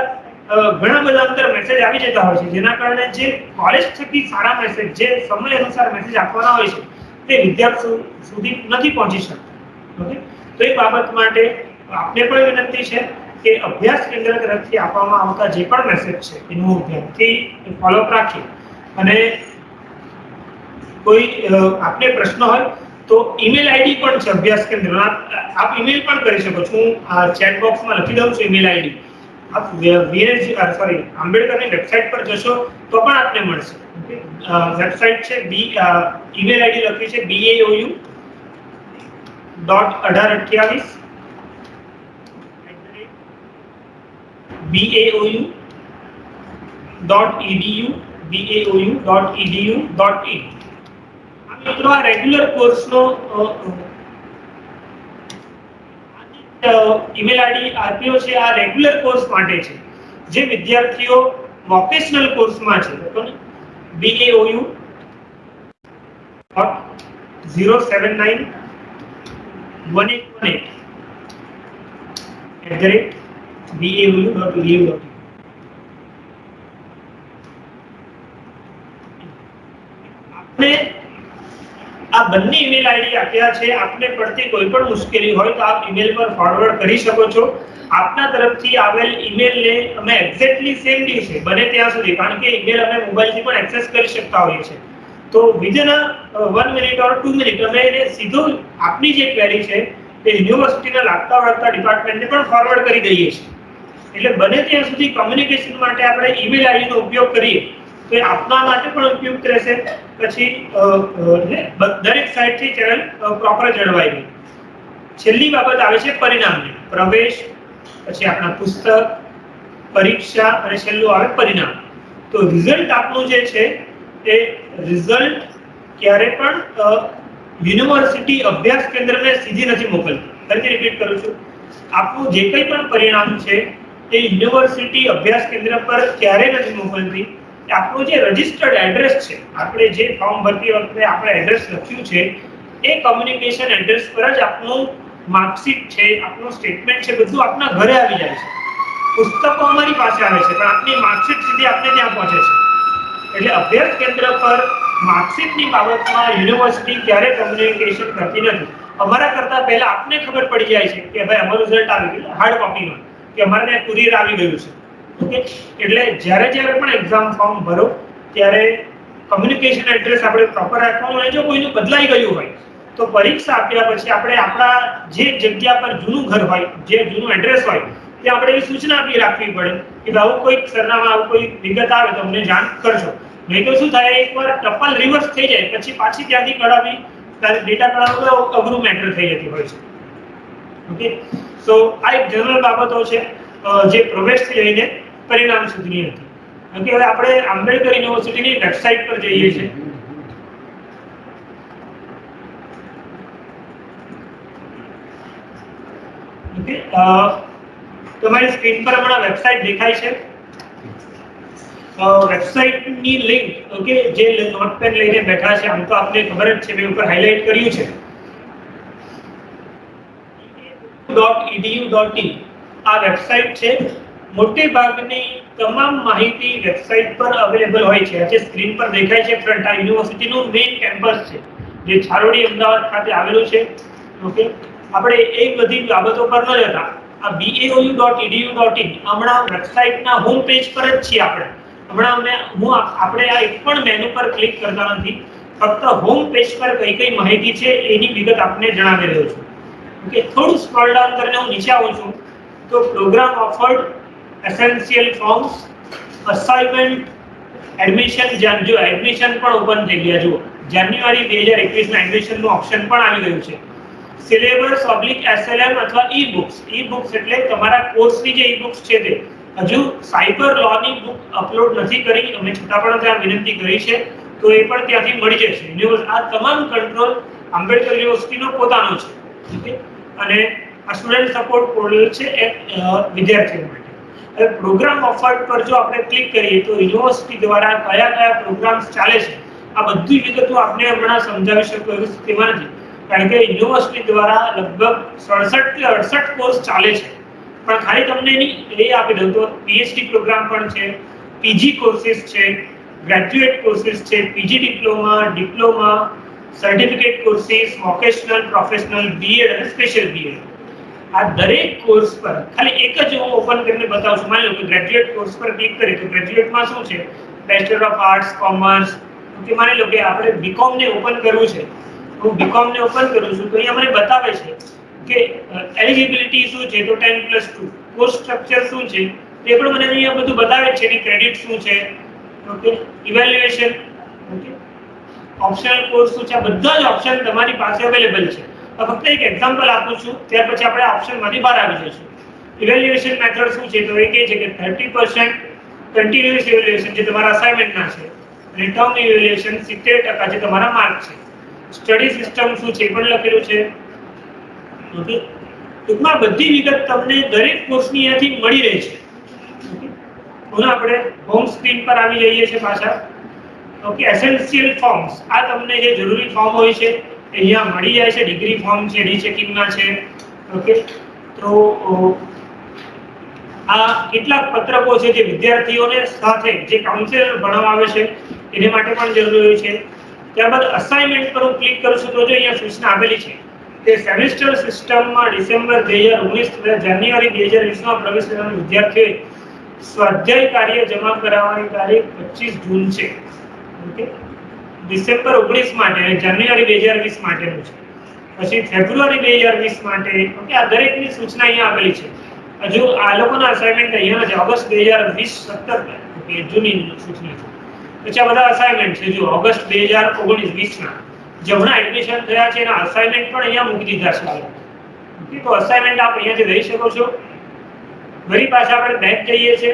ઘણા બધા અંદર મેસેજ આવી જતા હોય છે, જેના કારણે જે કોલેજ થકી સારા મેસેજ, જે સમય અનુસાર મેસેજ આપવાના હોય છે, તે વિદ્યાર્થીઓ સુધી નથી પહોંચી શકતા. ઓકે, તો એ બાબત માટે આપને પણ વિનંતી છે કે અભ્યાસ કેન્દ્ર તરફથી આપવામાં આવતા જે પણ મેસેજ છે એનું ધ્યાનથી ફોલોઅપ રાખી અને કોઈ આપને પ્રશ્ન હોય તો ઈમેલ આઈડી પણ છે અભ્યાસ કેન્દ્રના, આપ ઈમેલ પણ કરી શકો છો. હું આ ચેટ બોક્સમાં લખી દઉં છું ઈમેલ આઈડી. આપ આંબેડકરની વેબસાઇટ પર જશો તો પણ આપને મળશે. ઓકે, વેબસાઇટ છે ઈમેલ આઈડી લખી છે baou.18 મિત્રો આ રેગ્યુલર કોર્સનો ઈમેલ આઈડી આપ્યો છે. આ રેગ્યુલર કોર્સ માટે છે, જે વિદ્યાર્થીઓ વોકેશનલ કોર્સમાં છે. baou.0791818@baou.edu.in આપને આ બંને ઈમેલ આઈડી આપ્યા છે. આપને પડતી કોઈ પણ મુશ્કેલી હોય તો આપ ઈમેલ પર ફોરવર્ડ કરી શકો છો. આપના તરફથી આવેલ ઈમેલને અમે એક્ઝેક્ટલી સેમ દિવસે બને ત્યાં સુધી, કારણ કે ઈમેલ અમે મોબાઈલથી પણ એક્સેસ કરી શકતા હોઈએ છીએ, તો વિધિન 1 મિનિટ ઓર 2 મિનિટ અમે એને સીધો આપની જે ક્વેરી છે એ યુનિવર્સિટીના લાગતા વળગતા ડિપાર્ટમેન્ટને પણ ફોરવર્ડ કરી દઈએ છીએ. એટલે બને ત્યાં સુધી કમ્યુનિકેશન માટે આપણે ઈમેલ આઈડીનો ઉપયોગ કરીએ તો એ આપના માટે પણ ઉપયુક્ત રહેશે. પછી દરેક સાઇડથી ચેનલ પ્રોપર જળવાઈ રહે. છેલ્લી બાબત આવે છે પરિણામની. પ્રવેશ, પછી આપણા પુસ્તક, પરીક્ષા અને છેલ્લું આવે પરિણામ. તો રિઝલ્ટ આપનું જે છે એ રિઝલ્ટ ક્યારે પણ યુનિવર્સિટી અભ્યાસ કેન્દ્રને સીધી નથી મોકલતી. ફરીથી રિપીટ કરું છું, આપનું જે કંઈ પણ પરિણામ છે એ યુનિવર્સિટી અભ્યાસ કેન્દ્ર પર ક્યારે નથી મોકલતી. આપણું જે રજિસ્ટર્ડ એડ્રેસ છે, આપણે જે ફોર્મ ભરતી વખતે આપણે એડ્રેસ લખ્યું છે એ કમ્યુનિકેશન એડ્રેસ પર જ આપનું માર્કશીટ છે, આપનું સ્ટેટમેન્ટ છે, બધું આપના ઘરે આવી જાય છે. પુસ્તકો અમારી પાસે આવે છે પણ આપની માર્કશીટ સીધી આપને ત્યાં પહોંચે છે. એટલે અભ્યાસ કેન્દ્ર પર માર્કશીટની બાબતમાં યુનિવર્સિટી ક્યારે કમ્યુનિકેશન કરતી નથી. અમારા કરતા પહેલા આપને ખબર પડી જાય છે કે ભાઈ અમારું રિઝલ્ટ આવી ગયું હાર્ડ કોપીમાં, કે અમારે ત્યાં કુરિયર આવી ગયું છે. ઓકે, એટલે જ્યારે પણ એક્ઝામ ફોર્મ ભરો ત્યારે કમ્યુનિકેશન એડ્રેસ આપણે પ્રોપર રાખવાનું. અને જો કોઈનું બદલાઈ ગયું હોય તો પરીક્ષા આપ્યા પછી આપણે આપણા જે જગ્યા પર જૂનું ઘર હોય, જે જૂનું એડ્રેસ હોય, ત્યાં આપણે એવી સૂચના આપી રાખવી પડે કે આવું કોઈ સરનામા, આવું કોઈ વિગત આવે તો અમને જાણ કરજો. નહીં તો શું થાય, એકવાર ટપાલ રિવર્સ થઈ જાય પછી પાછી ત્યાંથી કઢાવી ડેટા કઢાવવું અઘરું મેટર થઈ જતી હોય છે. ઓકે, સો આ એક જનરલ બાબતો છે જે પ્રવેશથી લઈને પરિણામ સુધીની હતી. ઓકે, હવે આપણે આંબેડકર યુનિવર્સિટીની વેબસાઇટ પર જઈએ છીએ. ઓકે, તમારી સ્ક્રીન પર હમણાં વેબસાઇટ દેખાય છે. વેબસાઇટની લિંક, ઓકે, જે નોટપેડ લઈને બેઠા છે, આમ તો આપને ખબર જ છે, મેં ઉપર હાઇલાઇટ કર્યું છે .edu.in. આ વેબસાઇટ છે. મોટે ભાગની તમામ માહિતી વેબસાઇટ પર અવેલેબલ હોય છે. આજે સ્ક્રીન પર દેખાય છે ફ્રન્ટ, આ યુનિવર્સિટીનું મેઇન કેમ્પસ છે જે છારોડી અમદાવાદ ખાતે આવેલું છે. ઓકે, આપણે એ બધી બાબતો પર ન જતા આ baou.edu.in હમણાં વેબસાઇટના હોમ પેજ પર જ છીએ આપણે. હમણાં આપણે આ એક પણ મેનુ પર ક્લિક કરતા નથી, ફક્ત હોમ પેજ પર કઈ માહિતી છે એની વિગત આપને જણાવી રહ્યો છું. ઓકે, થોડું સ્ક્રોલ ડાઉન કરીને હું નીચે આવું છું તો program offered, essential forms, assignment, admission, જો એડમિશન પણ ઓપન થઈ ગયા. જુઓ, જાન્યુઆરી 2021 ના એડમિશનનું ઓપ્શન પણ આવી ગયું છે. સિલેબસ /SLM અથવા ઈ-બુક્સ. ઈ-બુક્સ એટલે તમારા કોર્સની જે ઈ-બુક્સ છે તે હજુ સાયબર લોની બુક અપલોડ નથી કરી, અમે છતાં પણ ત્યાં વિનંતી કરી છે, તો એ પણ ત્યાંથી મળી જશે. આ તમામ કંટ્રોલ આંબેડકર યુનિવર્સિટીનો પોતાનો છે. ઓકે, અને આ સ્ટુડન્ટ સપોર્ટ પોર્ટલ છે વિદ્યાર્થીઓ માટે. હવે પ્રોગ્રામ ઓફર્ડ પર જો આપણે ક્લિક કરીએ તો યુનિવર્સિટી દ્વારા કયા કયા પ્રોગ્રામ્સ ચાલે છે આ બધી વિગતો આપણે હમણાં સમજાવી શકો એવી સ્થિતિમાં નથી, કારણ કે યુનિવર્સિટી દ્વારા લગભગ 67 થી 68 કોર્સ ચાલે છે. પણ ખાલી તમને એની એ આપી દઉં તો પીએચડી પ્રોગ્રામ પણ છે, પીજી કોર્સિસ છે, ગ્રેજ્યુએટ કોર્સિસ છે, PG diploma, certificate courses, vocational, professional, B Ed અને સ્પેશિયલ બીએડ. આ દરેક કોર્સ પર ખાલી એક જ હું ઓપન કરીને બતાવું છું. માની લો કે ગ્રેજ્યુએટ કોર્સ પર ક્લિક કરીએ તો ગ્રેજ્યુએટમાં શું છે, બેચલર ઓફ આર્ટ્સ, કોમર્સ. કે માની લો કે આપણે બીકોમ ને ઓપન કરવું છે, હું બીકોમ ને ઓપન કરું છું તો અહીંયા મને બતાવે છે કે એલિજિબિલિટી શું છે, તો 10+2 કોર્સ સ્ટ્રક્ચર શું છે તે પણ મને અહીંયા બધું બતાવે છે, એની ક્રેડિટ શું છે, okay, evaluation, okay, optional course શું છે, આ બધા જ ઓપ્શન તમારી પાસે અવેલેબલ છે. ફક્ત એક એક્ઝામ્પલ આપું છું, ત્યાર પછી આપણે ઓપ્શનમાંથી બહાર આવી જઈશું. ઇવેલ્યુએશન મેથડ શું છે, તો એ કહે છે કે 30% કન્ટિન્યુઅસ ઇવેલ્યુએશન જે તમારા અસાઇનમેન્ટના છે, અને ટર્મ ઇવેલ્યુએશન 70% જે તમારા માર્ક છે. સ્ટડી સિસ્ટમ શું છે એ પણ લખેલું છે, ઓકે. ટૂંકમાં બધી વિગત તમને દરેક કોર્સની અહીંયાથી મળી રહે છે, ઓકે. હવે આપણે હોમ સ્ક્રીન પર આવી જઈએ છીએ પાછા, ઓકે. એસેન્શિયલ ફોર્મ્સ, આ તમને જે જરૂરી ફોર્મ હોય છે અહીંયા મળી જાય છે. ડિગ્રી ફોર્મ છે, રીચેકિંગના છે, ઓકે. તો આ કેટલાક પત્રકો છે જે વિદ્યાર્થીઓને સાથે જે કાઉન્સેલર ભણવા આવે છે એને માટે પણ જરૂરી હોય છે. ત્યારબાદ અસાઇનમેન્ટ પર હું ક્લિક કરું છું તો જો અહીંયા સૂચના આપેલી છે કે સેમેસ્ટર સિસ્ટમમાં ડિસેમ્બર 2019 તથા જાન્યુઆરી 2020માં પ્રવેશ લેનાર વિદ્યાર્થીઓએ સ્વાધ્યાય કાર્ય જમા કરાવવાની તારીખ 25 જૂન છે, ઓકે. ડિસેમ્બર 19 માટે અને જાન્યુઆરી 2020 માટેનું છે. પછી ફેબ્રુઆરી 2020 માટે, ઓકે. આ દરેકની સૂચના અહીંયા આપેલી છે. હજુ આ લોકોના અસાઇનમેન્ટ અહીંયા છે ઓગસ્ટ 2020 17 ઓકે જૂની સૂચના છે. પછી આ બધા અસાઇનમેન્ટ છે જો ઓગસ્ટ 2019 ના જે હમણાં એડમિશન થયા છે એના અસાઇનમેન્ટ પણ અહીંયા મૂકી દીધા છે, ઓકે. તો અસાઇનમેન્ટ આપ અહીંયાથી લઈ શકો છો. વળી પાછા આપણે બેક જઈએ છીએ,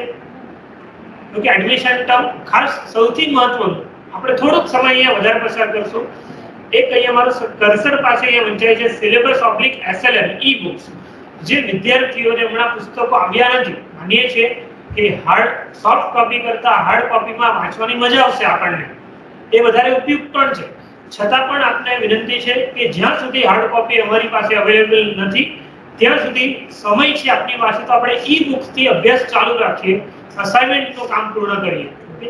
ઓકે. એડમિશન ટર્મ ખાસ સૌથી મહત્વનું આપણે થોડોક સમય અહીંયા વધારે પસાર કરશું. એક અહીંયા મારો કર્સર પાસે અહીંયા વંચાય છે syllabus/SLM ઈ-બુક્સ, જે વિદ્યાર્થીઓને હમણાં પુસ્તકો આવ્યા નથી. માનીએ છીએ કે સોફ્ટ કોપી કરતા હાર્ડ કોપીમાં વાંચવાની મજા આવશે આપણને, એ વધારે ઉપયુક્ત પણ છે. છતાં પણ આપને વિનંતી છે કે જ્યાં સુધી હાર્ડ કોપી અમારી પાસે અવેલેબલ નથી ત્યાં સુધી સમય છે આપની પાસે તો આપણે ઈ-બુક્સથી અભ્યાસ ચાલુ રાખીએ, અસાઇનમેન્ટનું કામ પૂર્ણ કરીએ, ઓકે.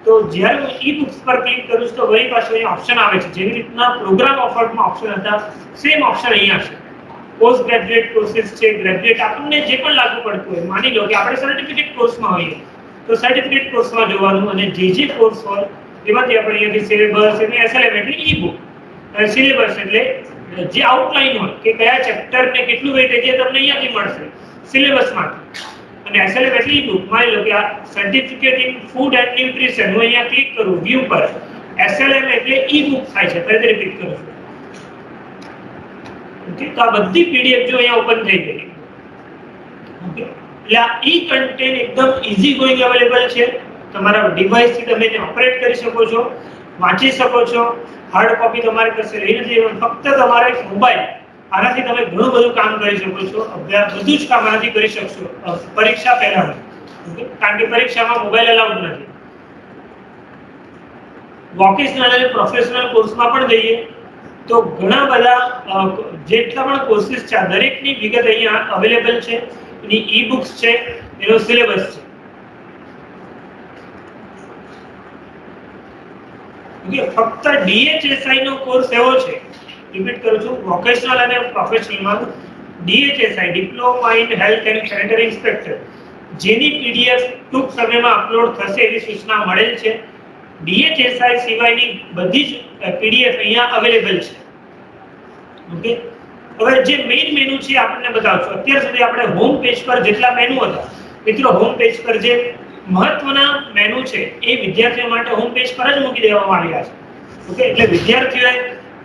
તો જ્યારે હું ઈ-બુક્સ પર ક્લિક કરું છું તો વળી પાછું અહીંયા ઓપ્શન આવે છે. જેવી રીતના પ્રોગ્રામ ઓફર્ડમાં ઓપ્શન હતા સેમ ઓપ્શન અહીંયા છે. પોસ્ટ ગ્રેજ્યુએટ કોર્સિસ છે, ગ્રેજ્યુએટ, આપણને જે પણ લાગુ પડતું હોય. માની લો કે આપણે સર્ટિફિકેટ કોર્સમાં હોઈએ તો સર્ટિફિકેટ કોર્સમાં જોવાનું, અને જે કોર્સ હોય એમાંથી આપણે અહીંયાથી સિલેબસ એટલે એસએલએમ એટલે ઈ-બુક, સિલેબસ એટલે જે આઉટલાઈન હોય કે કયા ચેપ્ટર ને કેટલું વેટેજ એ તમને અહીંયાથી મળશે સિલેબસમાંથી. અને એસએલએમ એટલે ઈ-બુક. માની લો કે આ certificate in food and nutrition, હું અહીંયા ક્લિક કરું વ્યૂ પર, એસએલએમ એટલે ઈ-બુક થાય છે. ફરીથી રિપીટ કરું છું, ઓકે. તો આ બધી પીડીએફ જો અહીંયા ઓપન થઈ ગઈ, ઓકે. એટલે આ ઈ-કન્ટેન્ટ એકદમ ઈઝી ગોઈંગ અવેલેબલ છે. તમારા ડિવાઇસથી તમે એને ઓપરેટ કરી શકો છો, વાંચી શકો છો. હાર્ડ કોપી તમારે પાસે લઈ નથી જવાનું, ફક્ત તમારે મોબાઈલ, આનાથી તમે ઘણું બધું કામ કરી શકો છો. અભ્યાસ બધું જ કામ આનાથી કરી શકશો પરીક્ષા પહેલા, ઓકે. કારણ કે પરીક્ષામાં મોબાઈલ અલાઉડ નથી. વોકેશનલ અને પ્રોફેશનલ કોર્સમાં પણ જઈએ તો ઘણા બધા જેટલા પણ કોર્સિસ છે દરેકની વિગત અહીંયા અવેલેબલ છે. એની ઈ-બુક્સ છે, એનો સિલેબસ છે, ઓકે. ફક્ત DHSI નો કોર્સ એવો છે, રિપીટ કરું છું, વોકેશનલ અને પ્રોફેશનલમાં DHSI diploma in health and sanitary inspector, જેની PDF ટૂંક સમયમાં અપલોડ થશે એવી સૂચના મળેલ છે. DHSI સિવાયની બધી જ PDF અહીંયા અવેલેબલ છે, ઓકે. હવે જે મેઇન મેનુ છે આપણને બતાવશું. અત્યાર સુધી આપણે હોમ પેજ પર જેટલા મેનુ હતા મિત્રો, હોમ પેજ પર જે મહત્વના મેનુ છે એ વિદ્યાર્થીઓ માટે હોમ પેજ પર જ મૂકી દેવામાં આવ્યા છે, ઓકે. એટલે વિદ્યાર્થીઓએ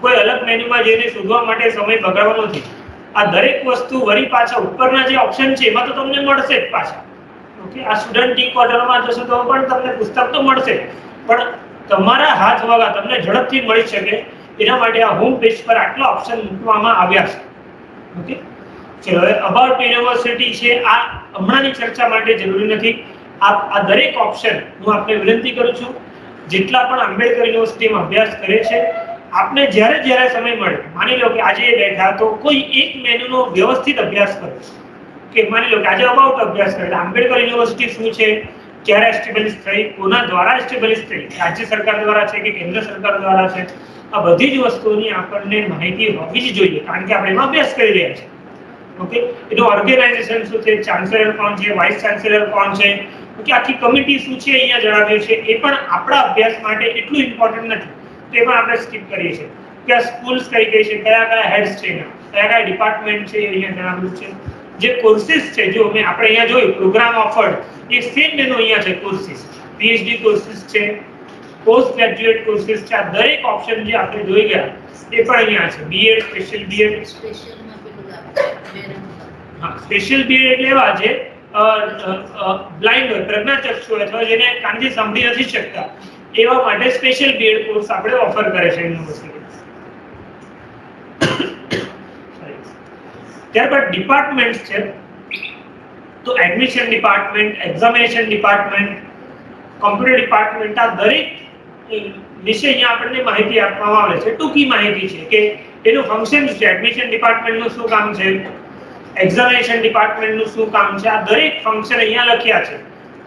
કોઈ અલગ મેનુમાં જઈને શોધવા માટે સમય બગાડવાનો નથી. આ દરેક વસ્તુ વળી પાછા ઉપરના જે ઓપ્શન છે એમાં તો તમને મળશે જ પાછા, ઓકે. આ સ્ટુડન્ટ ટી ક્વાર્ટરમાં જશો તો પણ તમને પુસ્તક તો મળશે, પણ તમારા હાથ વગા તમને ઝડપથી મળી શકે એના માટે આ હોમ પેજ પર આટલા ઓપ્શન મૂકવામાં આવ્યા છે, ઓકે. ચલો હવે અબાઉટ યુનિવર્સિટી છે, આ હમણાંની ચર્ચા માટે જરૂરી નથી. આ દરેક ઓપ્શન હું આપને વિનંતી કરું છું, જેટલા પણ આંબેડકર યુનિવર્સિટીમાં અભ્યાસ કરે છે, આપને જ્યારે સમય મળે, માની લો કે આજે બેઠા તો કોઈ એક મેનુનો વ્યવસ્થિત અભ્યાસ કરો, કે માની લો કે આજે અબાઉટ અભ્યાસ કરે, આંબેડકર યુનિવર્સિટી શું છે, ક્યારે એસ્ટેબ્લિશ થઈ, કોના દ્વારા એસ્ટેબ્લિશ થઈ, રાજ્ય સરકાર દ્વારા છે કે કેન્દ્ર સરકાર દ્વારા છે, આ બધી જ વસ્તુઓની આપણને માહિતી હોવી જ જોઈએ, કારણ કે આપણે એમાં અભ્યાસ કરી રહ્યા છીએ. ઓકે, એનું ઓર્ગેનાઇઝેશન શું છે, ચાન્સેલર કોણ છે, વાઇસ ચાન્સેલર કોણ છે, કે આખી કમિટી શું છે અહીંયા જણાવ્યું છે, એ પણ આપણા અભ્યાસ માટે એટલું ઇમ્પોર્ટન્ટ નથી, તો એ પણ આપણે સ્કીપ કરીએ છીએ. કે આ સ્કૂલ્સ કઈ કઈ છે, કયા હેડ્સ છે, કયા ડિપાર્ટમેન્ટ છે, અહીંયા જણાવ્યું છે. જે કોર્સિસ છે, જો આપણે અહીંયા જોયું પ્રોગ્રામ ઓફર્ડ, એ સેમ મેનુ અહીંયા છે. કોર્સિસ, પીએચડી કોર્સિસ છે, પોસ્ટ ગ્રેજ્યુએટ કોર્સિસ છે, આ દરેક ઓપ્શન જે આપણે જોઈ ગયા એ પણ અહીંયા છે. બીએડ, સ્પેશિયલ બીએડ, સ્પેશિયલમાં પેલું આપે હા, સ્પેશિયલ બીએડ એટલે એવા છે બ્લાઇન્ડ હોય, પ્રજ્ઞાચક્ષુ હોય, અથવા જેને કાનથી સાંભળી નથી શકતા, એવા માટે સ્પેશિયલ બીએડ કોર્સ આપણે ઓફર કરે છે યુનિવર્સિટી. ત્યારબાદ ડિપાર્ટમેન્ટ છે, તો admission department, examination department, computer department, આ દરેક વિશે અહીંયા આપણને માહિતી આપવામાં આવે છે. ટૂંકી માહિતી છે કે એનું ફંક્શન શું છે, એડમિશન ડિપાર્ટમેન્ટનું શું કામ છે, એક્ઝામિનેશન ડિપાર્ટમેન્ટનું શું કામ છે, આ દરેક ફંક્શન અહીંયા લખ્યા છે.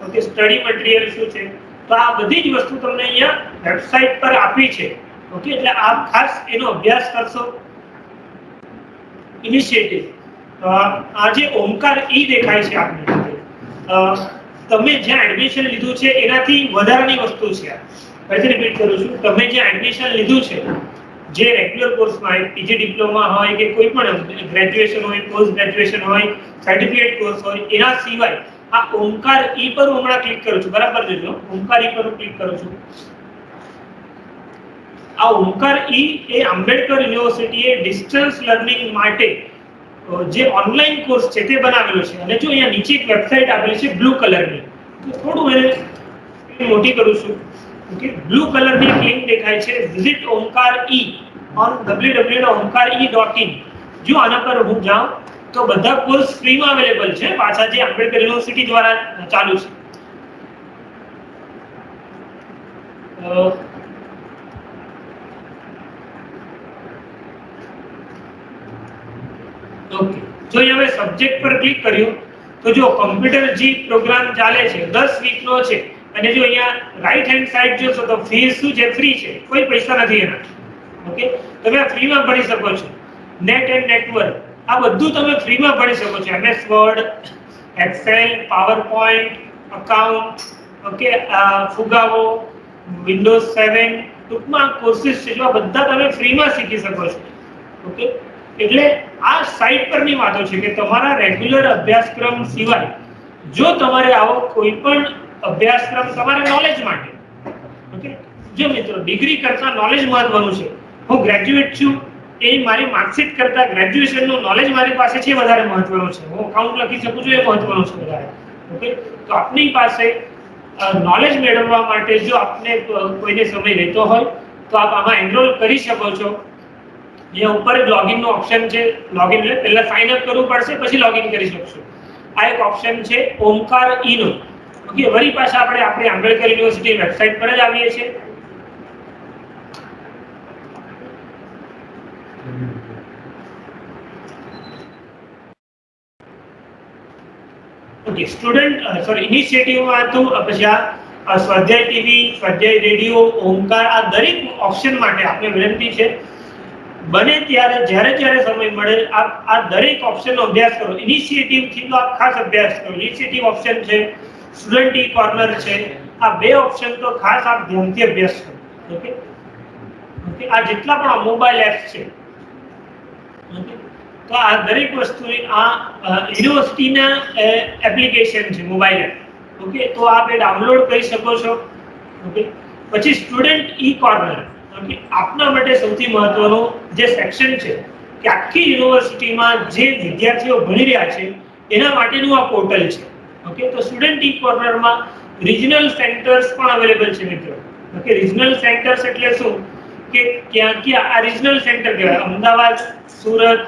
ઓકે, સ્ટડી મટીરીયલ શું છે, તો આ બધી જ વસ્તુ તમને અહીંયા વેબસાઇટ પર આપી છે. ઓકે, એટલે આપ ખાસ એનો અભ્યાસ કરશો. ઇનિશિયેટિવ, આ જે ઓમકાર ઈ દેખાય છે આપને, તમે જ્યાં એડમિશન લીધું છે એનાથી વધારાની વસ્તુ છે. ફરીથી રિપીટ કરું છું, તમે જ્યાં એડમિશન લીધું છે, જે રેગ્યુલર કોર્સમાં પીજી ડિપ્લોમા હોય કે કોઈ પણ ગ્રેજ્યુએશન હોય, પોસ્ટ ગ્રેજ્યુએશન હોય, સર્ટિફિકેટ કોર્સ હોય, એના સિવાય આ ઓમકાર ઈ પર હું હમણાં ક્લિક કરું છું, બરાબર જોજો, ઓમકાર ઈ પર હું ક્લિક કરું છું. આ ઓમકાર ઈ એ આંબેડકર યુનિવર્સિટીએ ડિસ્ટન્સ લર્નિંગ માટે જે ઓનલાઈન કોર્સ છે તે બનાવેલો છે. અને જો અહીંયા નીચે એક વેબસાઇટ આપેલી છે બ્લુ કલરની, તો થોડું એને મોટી કરું છું. ઓકે, બ્લુ કલરની લિંક દેખાય છે, visit Omkar E on www.omkare.in. જો આના પર હું જાઉં તો બધા કોર્સ ફ્રીમાં અવેલેબલ છે, પાછા જે આંબેડકર યુનિવર્સિટી દ્વારા ચાલુ છે. ઓકે, જો હવે સબ્જેક્ટ પર ક્લિક કર્યું તો જો કમ્પ્યુટર જી પ્રોગ્રામ ચાલે છે, 10 વીકનો છે, અને જો અહીંયા રાઈટ હેન્ડ સાઈડ જોશો તો ફીસ શું છે, ફ્રી છે, કોઈ પૈસા નથી એના. ઓકે, તમે આ ફ્રીમાં ભણી શકો છો. નેટ એન્ડ નેટવર્ક, આ બધું તમે ફ્રીમાં ભણી શકો છો. MS word, Excel, PowerPoint, account, okay, ફુગાવો, વિન્ડોઝ 7, ટૂંકમાં કોર્સિસ છે, જો આ બધા તમે ફ્રીમાં શીખી શકો છો. ઓકે, એટલે આ સાઇટ પરની વાતો છે કે તમારા રેગ્યુલર અભ્યાસક્રમ સિવાય જો તમારે આવો કોઈ પણ અભ્યાસક્રમ તમારા નોલેજ માટે, ઓકે, જો મિત્રો ડિગ્રી કરતા નોલેજ મહત્વનું છે. હું ગ્રેજ્યુએટ છું, એ મારી માર્કશીટ કરતા ગ્રેજ્યુએશનનું નોલેજ મારી પાસે છે વધારે મહત્વનું છે. હું અકાઉન્ટ લખી શકું છું, એ મહત્વનું છે વધારે. ઓકે, તો આપની પાસે નોલેજ મેળવવા માટે જો આપને કોઈને સમય રહેતો હોય તો આપ આમાં એનરોલ કરી શકો છો. જે ઉપર લોગિન નો ઓપ્શન છે, લોગિન એટલે પહેલા સાઇન અપ કરવું પડશે, પછી લોગિન કરી શકશો. આ એક ઓપ્શન છે ઓમકાર ઈ નો. ઓકે, વળી પાછા આપણે આપણી આંબેડકર યુનિવર્સિટી વેબસાઇટ પર જ આવીએ છીએ. ઓકે, સ્ટુડન્ટ ઇનિશિયેટિવમાં તો પછી આ સ્વાધ્યાય ટીવી, સ્વાધ્યાય રેડિયો, ઓમકાર, આ દરેક ઓપ્શન માટે આપણે વિનંતી છે બને ત્યારે જ્યારે સમય મળે આ દરેક ઓપ્શનનો અભ્યાસ કરો. ઇનિશિયેટિવ થી તો આપ ખાસ અભ્યાસ કરો. ઇનિશિયેટિવ ઓપ્શન છે, સ્ટુડન્ટ ઈ કોર્નર છે, આ બે ઓપ્શન તો ખાસ આપ ધ્યાનથી અભ્યાસ કરો. ઓકે, ઓકે, આ જેટલા પણ મોબાઈલ એપ્સ છે, ઓકે, તો આ દરેક વસ્તુની આ યુનિવર્સિટીના એપ્લિકેશન છે, મોબાઈલ એપ. ઓકે, તો આપ એ ડાઉનલોડ કરી શકો છો. ઓકે, પછી સ્ટુડન્ટ ઈ કોર્નર, ઓકે, આપના માટે સૌથી મહત્વનું જે સેક્શન છે કે આખી યુનિવર્સિટીમાં જે વિદ્યાર્થીઓ ભણી રહ્યા છે એના માટેનું આ પોર્ટલ છે. ઓકે, તો સ્ટુડન્ટ ઈ કોર્નરમાં રિજનલ સેન્ટર્સ પણ અવેલેબલ છે મિત્રો. ઓકે, રિજનલ સેન્ટર્સ એટલે શું કે ક્યાં આ રિજનલ સેન્ટર કહેવાય. અમદાવાદ, સુરત,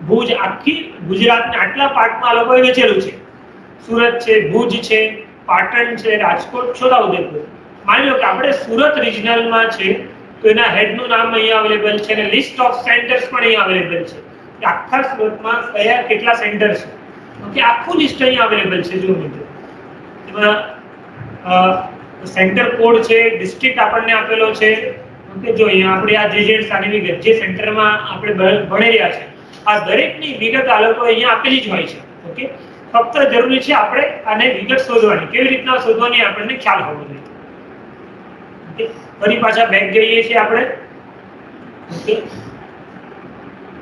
ભુજ, આખી ગુજરાતના આટલા પાર્ટમાં આ લોકોએ વેચેલું છે. સુરત છે, ભુજ છે, પાટણ છે, રાજકોટ, છોટાઉદેપુર. માની લો કે આપણે સુરત રિજનલમાં છે તો એના હેડનું નામ અહીંયા અવેલેબલ છે અને લિસ્ટ ઓફ સેન્ટર્સ પણ અહીંયા અવેલેબલ છે કે આખા સુરતમાં કયા કેટલા સેન્ટર છે. ઓકે, આખું લિસ્ટ અહીંયા અવેલેબલ છે. જો મિત્રો એમાં સેન્ટર કોડ છે, ડિસ્ટ્રિક્ટ આપણને આપેલો છે. ઓકે, જો અહીંયા આપણે આ જે સાની વિગત જે સેન્ટરમાં આપણે ભણી રહ્યા છે આ દરેકની વિગત આ લોકો અહીંયા આપેલી જ હોય છે. ઓકે, ફક્ત જરૂરી છે આપણે આને વિગત શોધવાની. કેવી રીતના શોધવાની આપણને ખ્યાલ હોવો જોઈએ. ઓકે, ફરી પાછા બેક જઈએ છીએ આપણે. ઓકે,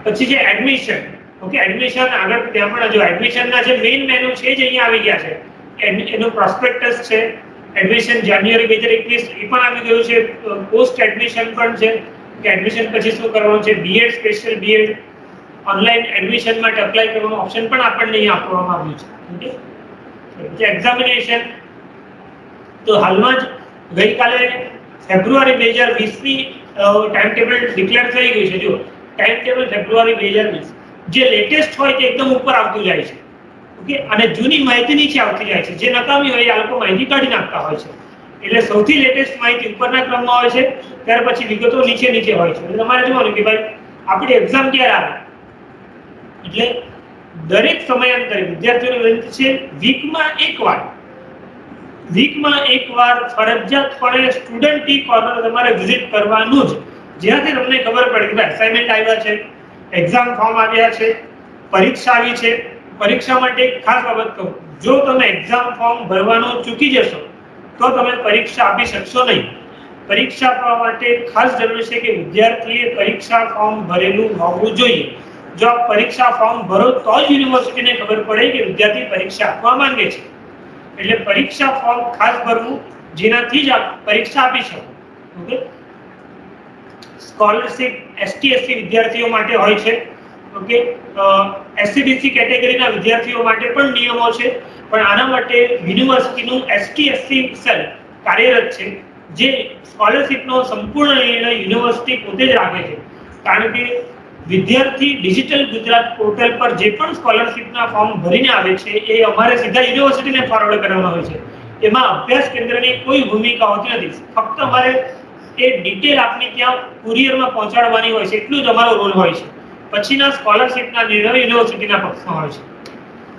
પછી જે એડમિશન. ઓકે, એડમિશન આગળ ત્યાં પણ જો એડમિશનના જે મેઇન મેનુ છે જે અહીંયા આવી ગયા છે. એનું પ્રોસ્પેક્ટસ છે, એડમિશન જાન્યુઆરી 2021 એ પણ આવી ગયું છે, પોસ્ટ એડમિશન પણ છે કે એડમિશન પછી શું કરવાનું છે, B Ed, special B Ed, online admission માટે અપ્લાય કરવાનો ઓપ્શન પણ આપણને અહીંયા આપવામાં આવ્યું છે. ઓકે, એક્ઝામિનેશન તો હાલમાં જ ગઈકાલે ફેબ્રુઆરી 2020 ની ટાઈમ ટેબલ ડિક્લેર થઈ ગયું છે. જો ટાઈમ ટેબલ ફેબ્રુઆરી 2020 જે લેટેસ્ટ હોય તે એકદમ ઉપર આવતું જાય છે. ઓકે, અને જૂની માહિતી નીચે આવતી જાય છે. જે નકામી હોય આ લોકો માહિતી કાઢી નાખતા હોય છે. એટલે સૌથી લેટેસ્ટ માહિતી ઉપરના ક્રમમાં હોય છે, ત્યાર પછી વિગતો નીચે હોય છે. એટલે તમારે જોવાનું કે ભાઈ આપણી એક્ઝામ ક્યારે આવે. એટલે દરેક સમયાંતરે વિદ્યાર્થીઓને વિનંતી છે વીકમાં એકવાર ફરજિયાતપણે સ્ટુડન્ટ ટી કોર્નર તમારે વિઝિટ કરવાનું જ. જેનાથી તમને ખબર પડે કે ભાઈ અસાઇનમેન્ટ આવ્યા છે, એક્ઝામ ફોર્મ આવ્યા છે, પરીક્ષા આવી છે. પરીક્ષા માટે એક ખાસ બાબત કહું, જો તમે એક્ઝામ ફોર્મ ભરવાનું ચૂકી જશો તો તમે પરીક્ષા આપી શકશો નહીં. પરીક્ષા આપવા માટે ખાસ જરૂરી છે કે વિદ્યાર્થીએ પરીક્ષા ફોર્મ ભરેલું હોવું જોઈએ. જો આપ પરીક્ષા ફોર્મ ભરો તો જ યુનિવર્સિટીને ખબર પડે કે વિદ્યાર્થી પરીક્ષા આપવા માંગે છે. એટલે પરીક્ષા ફોર્મ ખાસ ભરવું જેનાથી જ આપ પરીક્ષા આપી શકો. ઓકે, સ્કોલરશિપ ST/SC વિદ્યાર્થીઓ માટે હોય છે. ઓકે, SC/BC કેટેગરીના વિદ્યાર્થીઓ માટે પણ નિયમો છે, પણ આના માટે યુનિવર્સિટીનું ST/SC સેલ કાર્યરત છે જે સ્કોલરશિપનો સંપૂર્ણ નિર્ણય યુનિવર્સિટી પોતે જ રાખે છે. કારણ કે વિદ્યાર્થી ડિજિટલ ગુજરાત પોર્ટલ પર જે પણ સ્કોલરશિપના ફોર્મ ભરીને આવે છે એ અમારે સીધા યુનિવર્સિટીને ફોરવર્ડ કરવાના હોય છે. એમાં અભ્યાસ કેન્દ્રની કોઈ ભૂમિકા હોતી નથી. ફક્ત અમારે એ ડિટેલ આપની ત્યાં કુરિયરમાં પહોંચાડવાની હોય છે, એટલું જ અમારો રોલ હોય છે. પછીના સ્કોલરશિપના નિર્ણય યુનિવર્સિટીના પક્ષમાં હોય છે.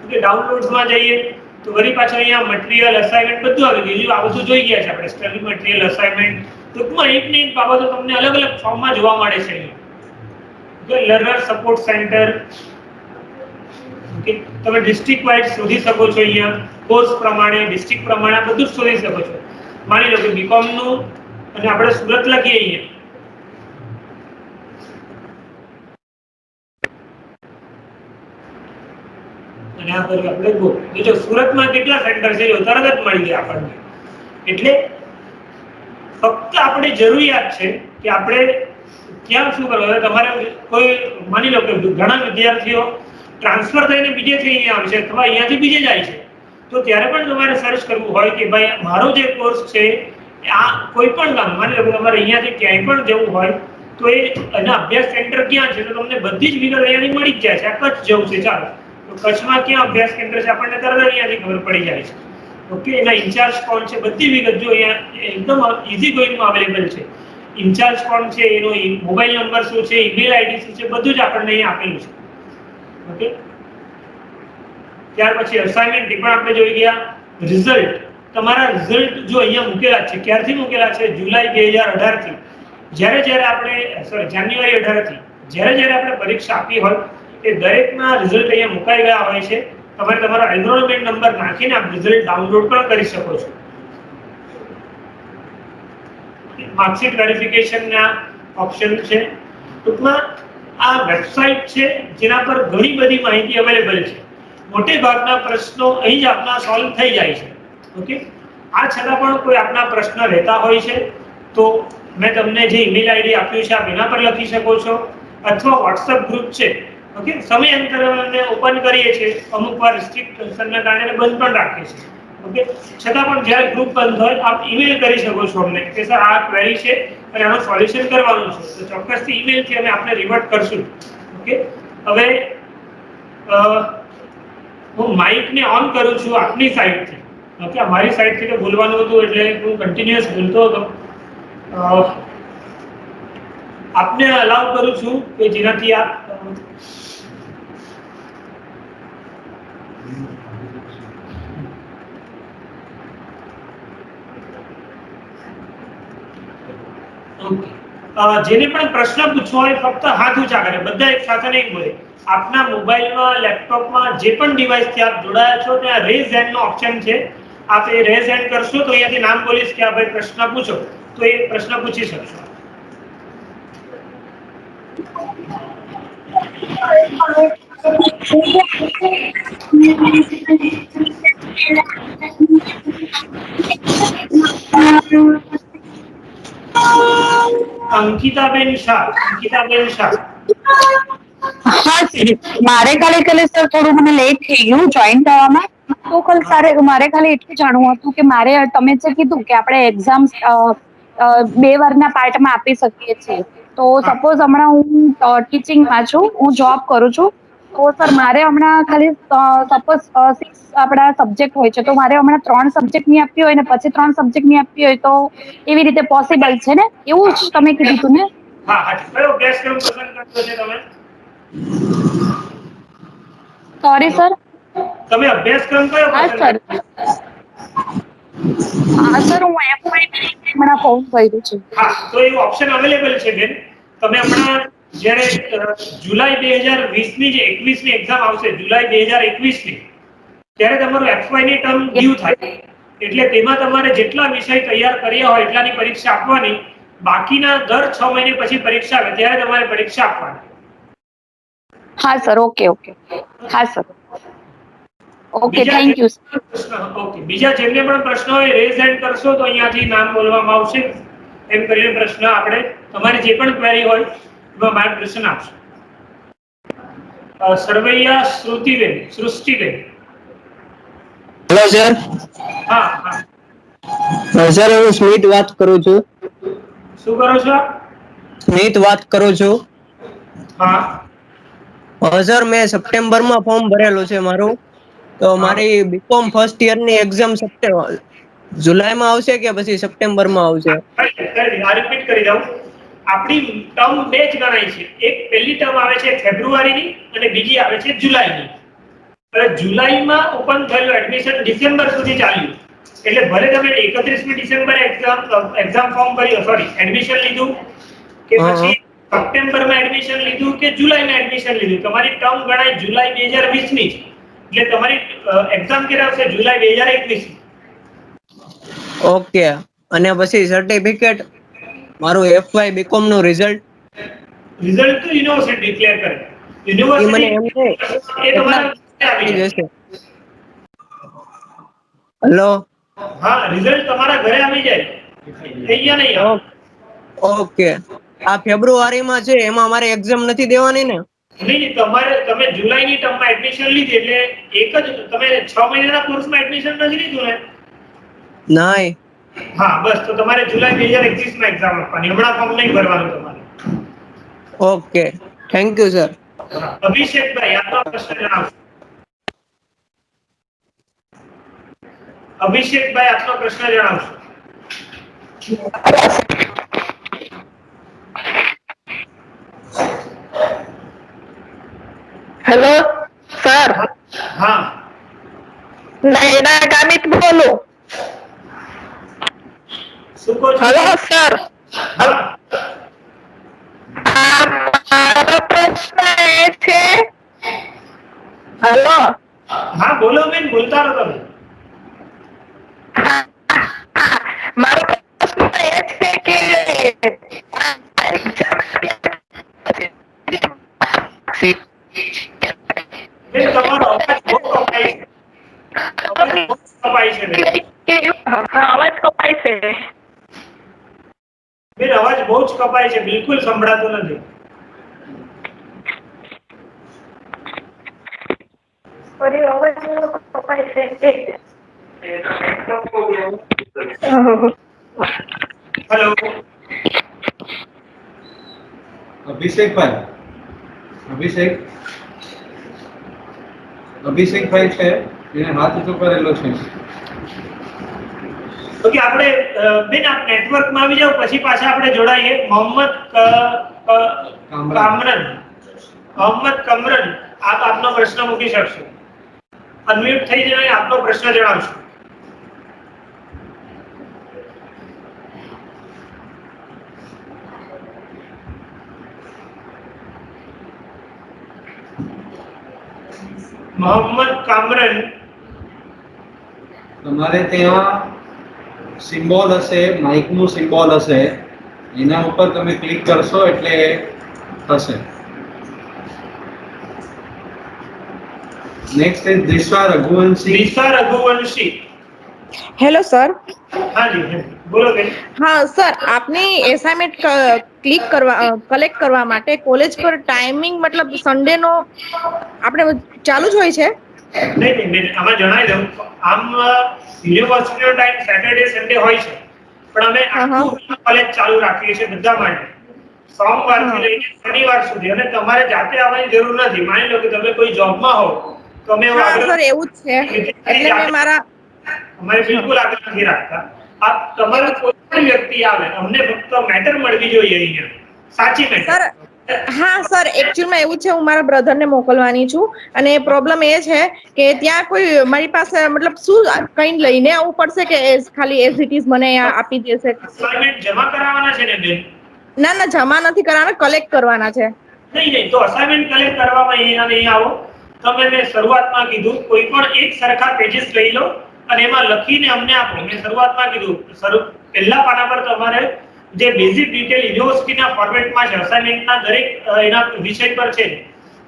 એટલે ડાઉનલોડ્સમાં જઈએ તો વળી પાછા અહીંયા મટીરીયલ, અસાઇનમેન્ટ બધું આવી ગયું. આ બધું જોઈ ગયા છે આપણે. સ્ટડી મટીરીયલ, અસાઇનમેન્ટ, ટૂંકમાં એક ને એક બાબતો તમને અલગ અલગ ફોર્મમાં જોવા મળે છે. Learner support centre. ઓકે, તમે ડિસ્ટ્રિક્ટ વાઇઝ શોધી શકો છો. અહીંયા કોર્સ પ્રમાણે, ડિસ્ટ્રિક્ટ પ્રમાણે બધું જ શોધી શકો છો. માની લો કે બીકોમ નું અને આપણે સુરત લખીએ અહીંયા અને આ કરી આપણે ગો. જો સુરતમાં કેટલા સેન્ટર છે એ તરત જ મળી ગયા આપણને. એટલે ફક્ત આપણે જરૂરિયાત છે કે આપણે ક્યાં શું કરવું. તમારે કોઈ માની લો કે ઘણા વિદ્યાર્થીઓ ટ્રાન્સફર થઈને બીજેથી અહીંયા આવે છે અથવા અહીંયાથી બીજે જાય છે, તો ત્યારે પણ તમારે સર્ચ કરવું હોય કે ભાઈ મારો જે કોર્સ છે આ કોઈ પણ ગામ, માની લો કે તમારે અહીંયાથી ક્યાંય પણ જવું હોય તો એ એના અભ્યાસ સેન્ટર ક્યાં છે તો તમને બધી જ વિગત અહીંયાથી મળી જ જાય છે. આ કચ્છ જવું છે ચાલો તો કચ્છમાં ક્યાં અભ્યાસ કેન્દ્ર છે આપણને તરત અહીંયાથી ખબર પડી જાય છે. ઓકે, એના ઇન્ચાર્જ કોણ છે બધી વિગત જો અહીંયા એકદમ ઇઝી ગોઈંગમાં અવેલેબલ છે. ઇન્ચાર્જ કોણ છે, એનો મોબાઈલ નંબર શું છે, ઈમેલ આઈડી શું છે, બધું જ આપણને અહીંયા આપેલું છે. ઓકે, ત્યાર પછી અસાઇનમેન્ટ પણ આપણે જોઈ ગયા. રિઝલ્ટ, તમારા રિઝલ્ટ જો અહીંયા મૂકેલા છે. ક્યારથી મૂકેલા છે? જુલાઈ 2018 થી. જ્યારે આપણે જાન્યુઆરી 18 થી જ્યારે આપણે પરીક્ષા આપી હોય એ દરેકના રિઝલ્ટ અહીંયા મુકાઈ ગયા હોય છે. તમારે તમારો એનરોલમેન્ટ નંબર નાખીને આપ રિઝલ્ટ ડાઉનલોડ પણ કરી શકો છો. માર્કશીટ વેરિફિકેશનના ઓપ્શન છે. ટૂંકમાં આ વેબસાઇટ છે જેના પર ઘણી બધી માહિતી અવેલેબલ છે. મોટે ભાગના પ્રશ્નો અહીં જ આપના સોલ્વ થઈ જાય છે. ઓકે, આ છતાં પણ કોઈ આપના પ્રશ્ન રહેતા હોય છે તો મેં તમને જે ઈમેલ આઈડી આપ્યું છે આપ એના પર લખી શકો છો અથવા WhatsApp ગ્રુપ છે. ઓકે, સમયાંતરે ઓપન કરીએ છીએ, અમુક વાર રિસ્ટ્રિક્શનના કારણે બંધ પણ રાખીએ છીએ. ઓકે, છતાં પણ જ્યારે ગ્રુપ બંધ હોય આપ ઈમેલ કરી શકો છો અમને કે સર આ ક્વેરી છે અને આનું સોલ્યુશન કરવાનું છે, તો ચોક્કસથી ઈમેલથી અમે આપને રિવર્ટ કરશું. ઓકે, હવે હું માઇક ને ઓન કરું છું આપની સાઈડથી. ઓકે, મારી સાઈડથી તો બોલવાનું હતું એટલે હું કન્ટિન્યુઅસ બોલતો હતો. આપને અલાઉ કરું છું કે જેનાથી આપ ઓકે. જેને પણ પ્રશ્ન પૂછવો હોય ફક્ત હાથ ઊંચા કરે, બધા એક સાથે નહીં બોલે. આપના મોબાઈલમાં, લેપટોપમાં જે પણ ડિવાઇસથી આપ જોડાયા છો ત્યાં રેઝ હેન્ડ નો ઓપ્શન છે. આપ એ રેઝ હેન્ડ કરશો તો અહીંયાથી નામ બોલીશ કે આ ભાઈ પ્રશ્ન પૂછો, તો એ પ્રશ્ન પૂછી શકશો. અંકિતાબેન શાહ. અંકિતાબેન શાહ. હા સર, મારે ખાલી સર થોડું મને લેટ થઈ ગયું જોઈન થવામાં. તો મારે ખાલી એટલું જાણવું હતું કે મારે તમે જે કીધું કે આપણે એક્ઝામ 2 વારના પાર્ટમાં આપી શકીએ છીએ. તો સપોઝ હમણાં હું ટીચિંગમાં છું, હું જોબ કરું છું. તો સર મારે હમણાં ખાલી સપોઝ 6 આપણા સબ્જેક્ટ હોય છે, તો મારે હમણાં 3 સબ્જેક્ટ ની આપવી હોય ને પછી 3 સબ્જેક્ટ ની આપવી હોય તો એવી રીતે પોસિબલ છે ને? એવું જ તમે કીધું હતું ને? હા હા, કયો અભ્યાસક્રમ પસંદ કરશો છે તમે? Sorry sir. તમે અભ્યાસક્રમ કયો હા પસંદ સર. કરશો? હા સર, હું એફવાય હમણાં ફોર્મ ભર્યું છે. હા, તો એવું ઓપ્શન અવેલેબલ છે બેન. તમે હમણાં જ્યારે જુલાઈ 2020 ની જે 21 ની એક્ઝામ આવશે, જુલાઈ 2021 ની, ત્યારે તમારું એફવાય ની ટર્મ ડ્યુ થાય. એટલે તેમાં તમારે જેટલા વિષય તૈયાર કર્યા હોય એટલાની પરીક્ષા આપવાની. બાકીના દર 6 મહિને પછી પરીક્ષા આવે ત્યારે તમારે પરીક્ષા આપવાની. હા સર, ઓકે ઓકે. હા સર. ઓકે, બીજા થેન્ક યુ. ઓકે, બીજા જેમને પણ પ્રશ્ન હોય રેઝ હેન્ડ કરશો તો અહીંયાથી નામ બોલવામાં આવશે. એમ કરીને પ્રશ્ન આપણે તમારી જે પણ ક્વેરી હોય એમાં માર્ગદર્શન આપશો. સરવૈયા શ્રુતિબેન, સૃષ્ટિબેન. Hello sir. હા હા. સર, હું સ્મિત વાત કરું છું. શું કરો છો? સ્મિત વાત કરું છું. હા. સર, મેં સપ્ટેમ્બરમાં ફોર્મ ભરેલું છે મારું. તો હા. મારી બીકોમ ફર્સ્ટ યર ની એક્ઝામ જુલાઈમાં આવશે કે પછી સપ્ટેમ્બરમાં આવશે? આ રિપીટ કરી દઉં. આપણી ટર્મ 2 જ ગણાય છે. એક પહેલી ટર્મ આવે છે ફેબ્રુઆરીની અને બીજી આવે છે જુલાઈની. હવે જુલાઈમાં ઓપન થયેલું એડમિશન ડિસેમ્બર સુધી ચાલ્યું. એટલે ભલે તમે 31મી ડિસેમ્બરે એક્ઝામ ફોર્મ ભર્યું, સોરી એડમિશન લીધું કે હા. પછી સપ્ટેમ્બરમાં એડમિશન લીધું કે જુલાઈમાં એડમિશન લીધું, તમારી ટર્મ ગણાય જુલાઈ 2020 ની જ. એટલે તમારી એક્ઝામ ક્યારે આવશે? જુલાઈ 2021. ઓકે. અને પછી સર્ટિફિકેટ, મારું એફવાય બીકોમ નું રિઝલ્ટ? રિઝલ્ટ તો યુનિવર્સિટી ડિક્લેર કરે. એ મને યુનિવર્સિટી એમ છે એ કેટલા તમારા ઘરે આવી જાય. જશે? હેલો. હા, રિઝલ્ટ તમારા ઘરે આવી જાય. અહીંયા નહીં આવે. ઓકે. આ ફેબ્રુઆરીમાં છે, એમાં મારે એક્ઝામ નથી દેવાની ને? નહીં, તમે જુલાઈની ટર્મમાં એડમિશન લીધી એટલે એક જ તમે 6 મહિનાના કોર્સમાં એડમિશન નથી લીધું ને? નહીં. હા, બસ તો તમારે જુલાઈ 2021 માં એક્ઝામ આપવાની. હમણાં ફોર્મ નહીં ભરવાનું તમારે. Okay, thank you sir. અભિષેકભાઈ, આપનો પ્રશ્ન જણાવશો. અભિષેકભાઈ, આપનો પ્રશ્ન જણાવશો. Hello sir. હા હા. નયના ગામિત બોલું. શું કહો છો હેલો બેન? સર. હા મારો પ્રશ્ન એ છે. હેલો. હા, બોલો બેન, બોલતા રહો તમે. મારો પ્રશ્ન એ છે કે બેન, તમારો અવાજ બહુ કપાય છે. અવાજ બહુ કપાય છે બેન. અવાજ કપાય છે. બેન, અવાજ બહુ જ કપાય છે, બિલકુલ સંભળાતો નથી. ફરી અવાજ કપાય છે. હેલો. અભિષેકભાઈ, અભિષેક, અભિષેકભાઈ છે એને હાથ ઊંચો કરેલો છે. ઓકે, આપણે બેન આપ નેટવર્કમાં આવી જાવ પછી પાછા આપણે જોડાઈએ. મોહમ્મદ કમરન, આપ આપનો પ્રશ્ન મૂકી શકશો. અનમ્યુટ થઈ જઈને આપનો પ્રશ્ન જણાવશો. મોહમ્મદ કામરન, તમારે ત્યાં સિમ્બોલ હશે, માઇકનું સિમ્બોલ હશે, એના ઉપર તમે ક્લિક કરશો એટલે થશે. Next is Disha Raghuvanshi. Disha Raghuvanshi. Hello sir. हाँ जी, बोलो बेन. हाँ सर, आपने असाइनमेंट ક્લિક કરવા કલેક્ટ કરવા માટે કોલેજ પર ટાઈમિંગ મતલબ સન્ડે નો આપણે ચાલુ જ હોય છે? નહીં બેન, આમાં જણાવી દઉં. આમ યુનિવર્સિટીનો ટાઈમ સેટરડે સન્ડે હોય છે, પણ અમે આખું કોલેજ ચાલુ રાખીએ છીએ બધા માટે, સોમવારથી લઈને શનિવાર સુધી. અને તમારે જાતે આવવાની જરૂર નથી. માની લો કે તમે કોઈ જોબમાં હો તો અમે હા સર, એવું જ છે. એટલે મેં મારા અમારે બિલકુલ આગળ નથી રાખતા. આ તમારા કોઈ પણ વ્યક્તિ આવે, અમને ફક્ત મેટર મળવી જોઈએ અહીંયા, સાચી મેટર. સર હા સર, એકચ્યુઅલમાં એવું છે, હું મારા બ્રધરને મોકલવાની છું અને પ્રોબ્લેમ એ છે કે ત્યાં કોઈ મારી પાસે મતલબ શું કઈ લઈને આવવું પડશે કે ખાલી એઝ ઇટ ઇઝ મને આપી દેશે? અસાઇનમેન્ટ જમા કરાવવાના છે ને બેન? ના ના, જમા નથી કરવાના, કલેક્ટ કરવાના છે. નહીં, તો અસાઇનમેન્ટ કલેક્ટ કરવામાં અહીંયા આવો. તમે મેં શરૂઆતમાં કીધું કોઈ પણ એક સરખા પેજીસ લઈ લો અને એમાં લખીને અમને આપો. મેં શરૂઆતમાં કીધું પહેલા પાના પર તમારે જે બેઝિક ડિટેલ યુનિવર્સિટીના ફોર્મેટમાં છે, અસાઇનમેન્ટના દરેક એના વિષય પર છે,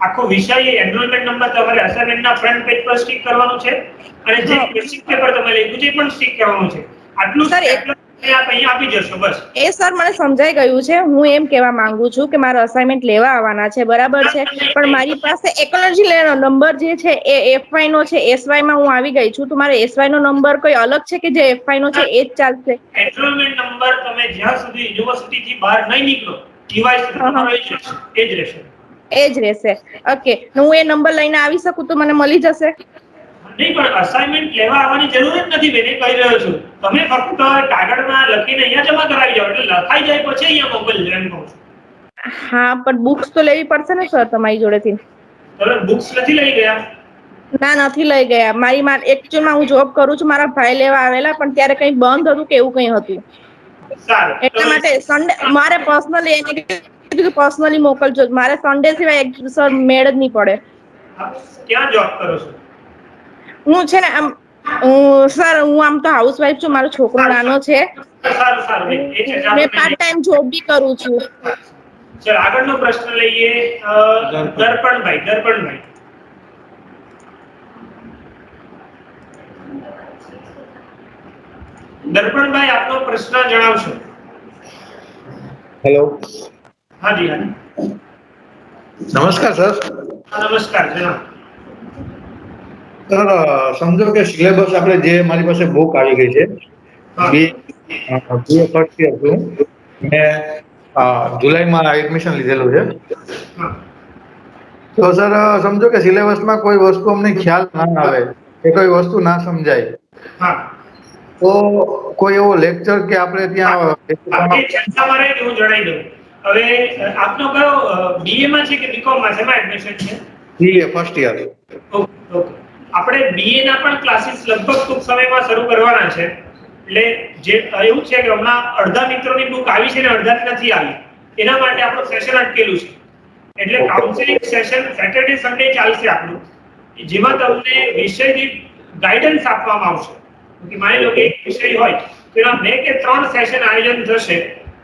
આખો વિષય એનરોલમેન્ટ નંબર તમારે અસાઇનમેન્ટના ફ્રન્ટ પેજ પર સ્ટિક કરવાનું છે અને જે ક્વેશ્ચન પેપર તમે લખ્યું છે એ પણ સ્ટિક કરવાનું છે. આટલું સર, આપ અહીંયા આપી જશો બસ. એ સર મને સમજાઈ ગયું છે. હું એમ કહેવા માંગુ છું કે મારો અસાઇનમેન્ટ લેવા આવવાના છે, બરાબર છે, પણ મારી પાસે એકોલોજી લેવાનો નંબર જે છે એ એફવાય નો છે. એસવાય માં હું આવી ગઈ છું, તો મારે એસવાય નો નંબર કોઈ અલગ છે કે જે એફવાય નો છે એ જ ચાલશે? એનરોલમેન્ટ નંબર તમે જ્યાં સુધી યુનિવર્સિટીથી બહાર નહીં નીકળો ટીવાય સુધી તમારો એ જ રહેશે. એ જ રહેશે. ઓકે, હું એ નંબર લઈને આવી શકું તો મને મળી જશે? નહીં, પણ અસાઇનમેન્ટ લેવા આવવાની જરૂર જ નથી બેન, કહી રહ્યો છું. તમે ફક્ત કાગળમાં લખીને અહીંયા જમા કરાવી જાઓ એટલે લખાઈ જાય પછી અહીંયા મોકલજો એમ કહું છું. હા, પણ બુક્સ તો લેવી પડશે ને સર તમારી જોડેથી? તમે બુક્સ નથી લઈ ગયા? ના, નથી લઈ ગયા. મારી એકચ્યુઅલમાં હું જોબ કરું છું, મારા ભાઈ લેવા આવેલા પણ ત્યારે કઈ બંધ હતું કે એવું કઈ હતું, સારું. એટલા માટે સન્ડે મારે પર્સનલી એને કીધું કે પર્સનલી મોકલજો. મારે સન્ડે સિવાય સર મેળ જ નહીં પડે. ક્યાં જોબ કરો છો? હું છે ને આમ સર હું આમ તો હાઉસવાઈફ છું, મારો છોકરો નાનો છે. સારું બેન, એ છે. મેં પાર્ટ ટાઈમ જોબ બી કરું છું. ચલ આગળનો પ્રશ્ન લઈએ. દર્પણભાઈ. દર્પણભાઈ, આપનો પ્રશ્ન જણાવશો. હેલો. હાજી. નમસ્કાર સર. નમસ્કાર, જણાવો. સર, સમજો કે સિલેબસ આપણે જે મારી પાસે બુક આવી ગઈ છે, BA ફર્સ્ટ યર છું, મેં જુલાઈમાં એડમિશન લીધેલું છે. તો સર સમજો કે સિલેબસમાં કોઈ વસ્તુ અમને ખ્યાલ ના આવે કે કોઈ વસ્તુ ના સમજાય, તો કોઈ એવો લેક્ચર કે આપણે ત્યાં ચર્ચામાં રહી હું જણાવી દઉં. હવે આપનો કયો BA માં છે કે BCom માં છે? એમાં એડમિશન છે? BA first year. ઓકે. આપણે BA ના પણ ક્લાસીસ લગભગ ટૂંક સમયમાં શરૂ કરવાના છે. એટલે જે એવું છે કે હમણાં અડધા મિત્રોની બુક આવી છે ને અડધાની નથી આવી, એના માટે આપણું સેશન અટકેલું છે. એટલે કાઉન્સેલિંગ સેશન સેટરડે સન્ડે ચાલશે આપણું, જેમાં તમને વિષય દીઠ ગાઈડન્સ આપવામાં આવશે. કે માની લો કે એક વિષય હોય તો એના 2 કે 3 સેશન આયોજન થશે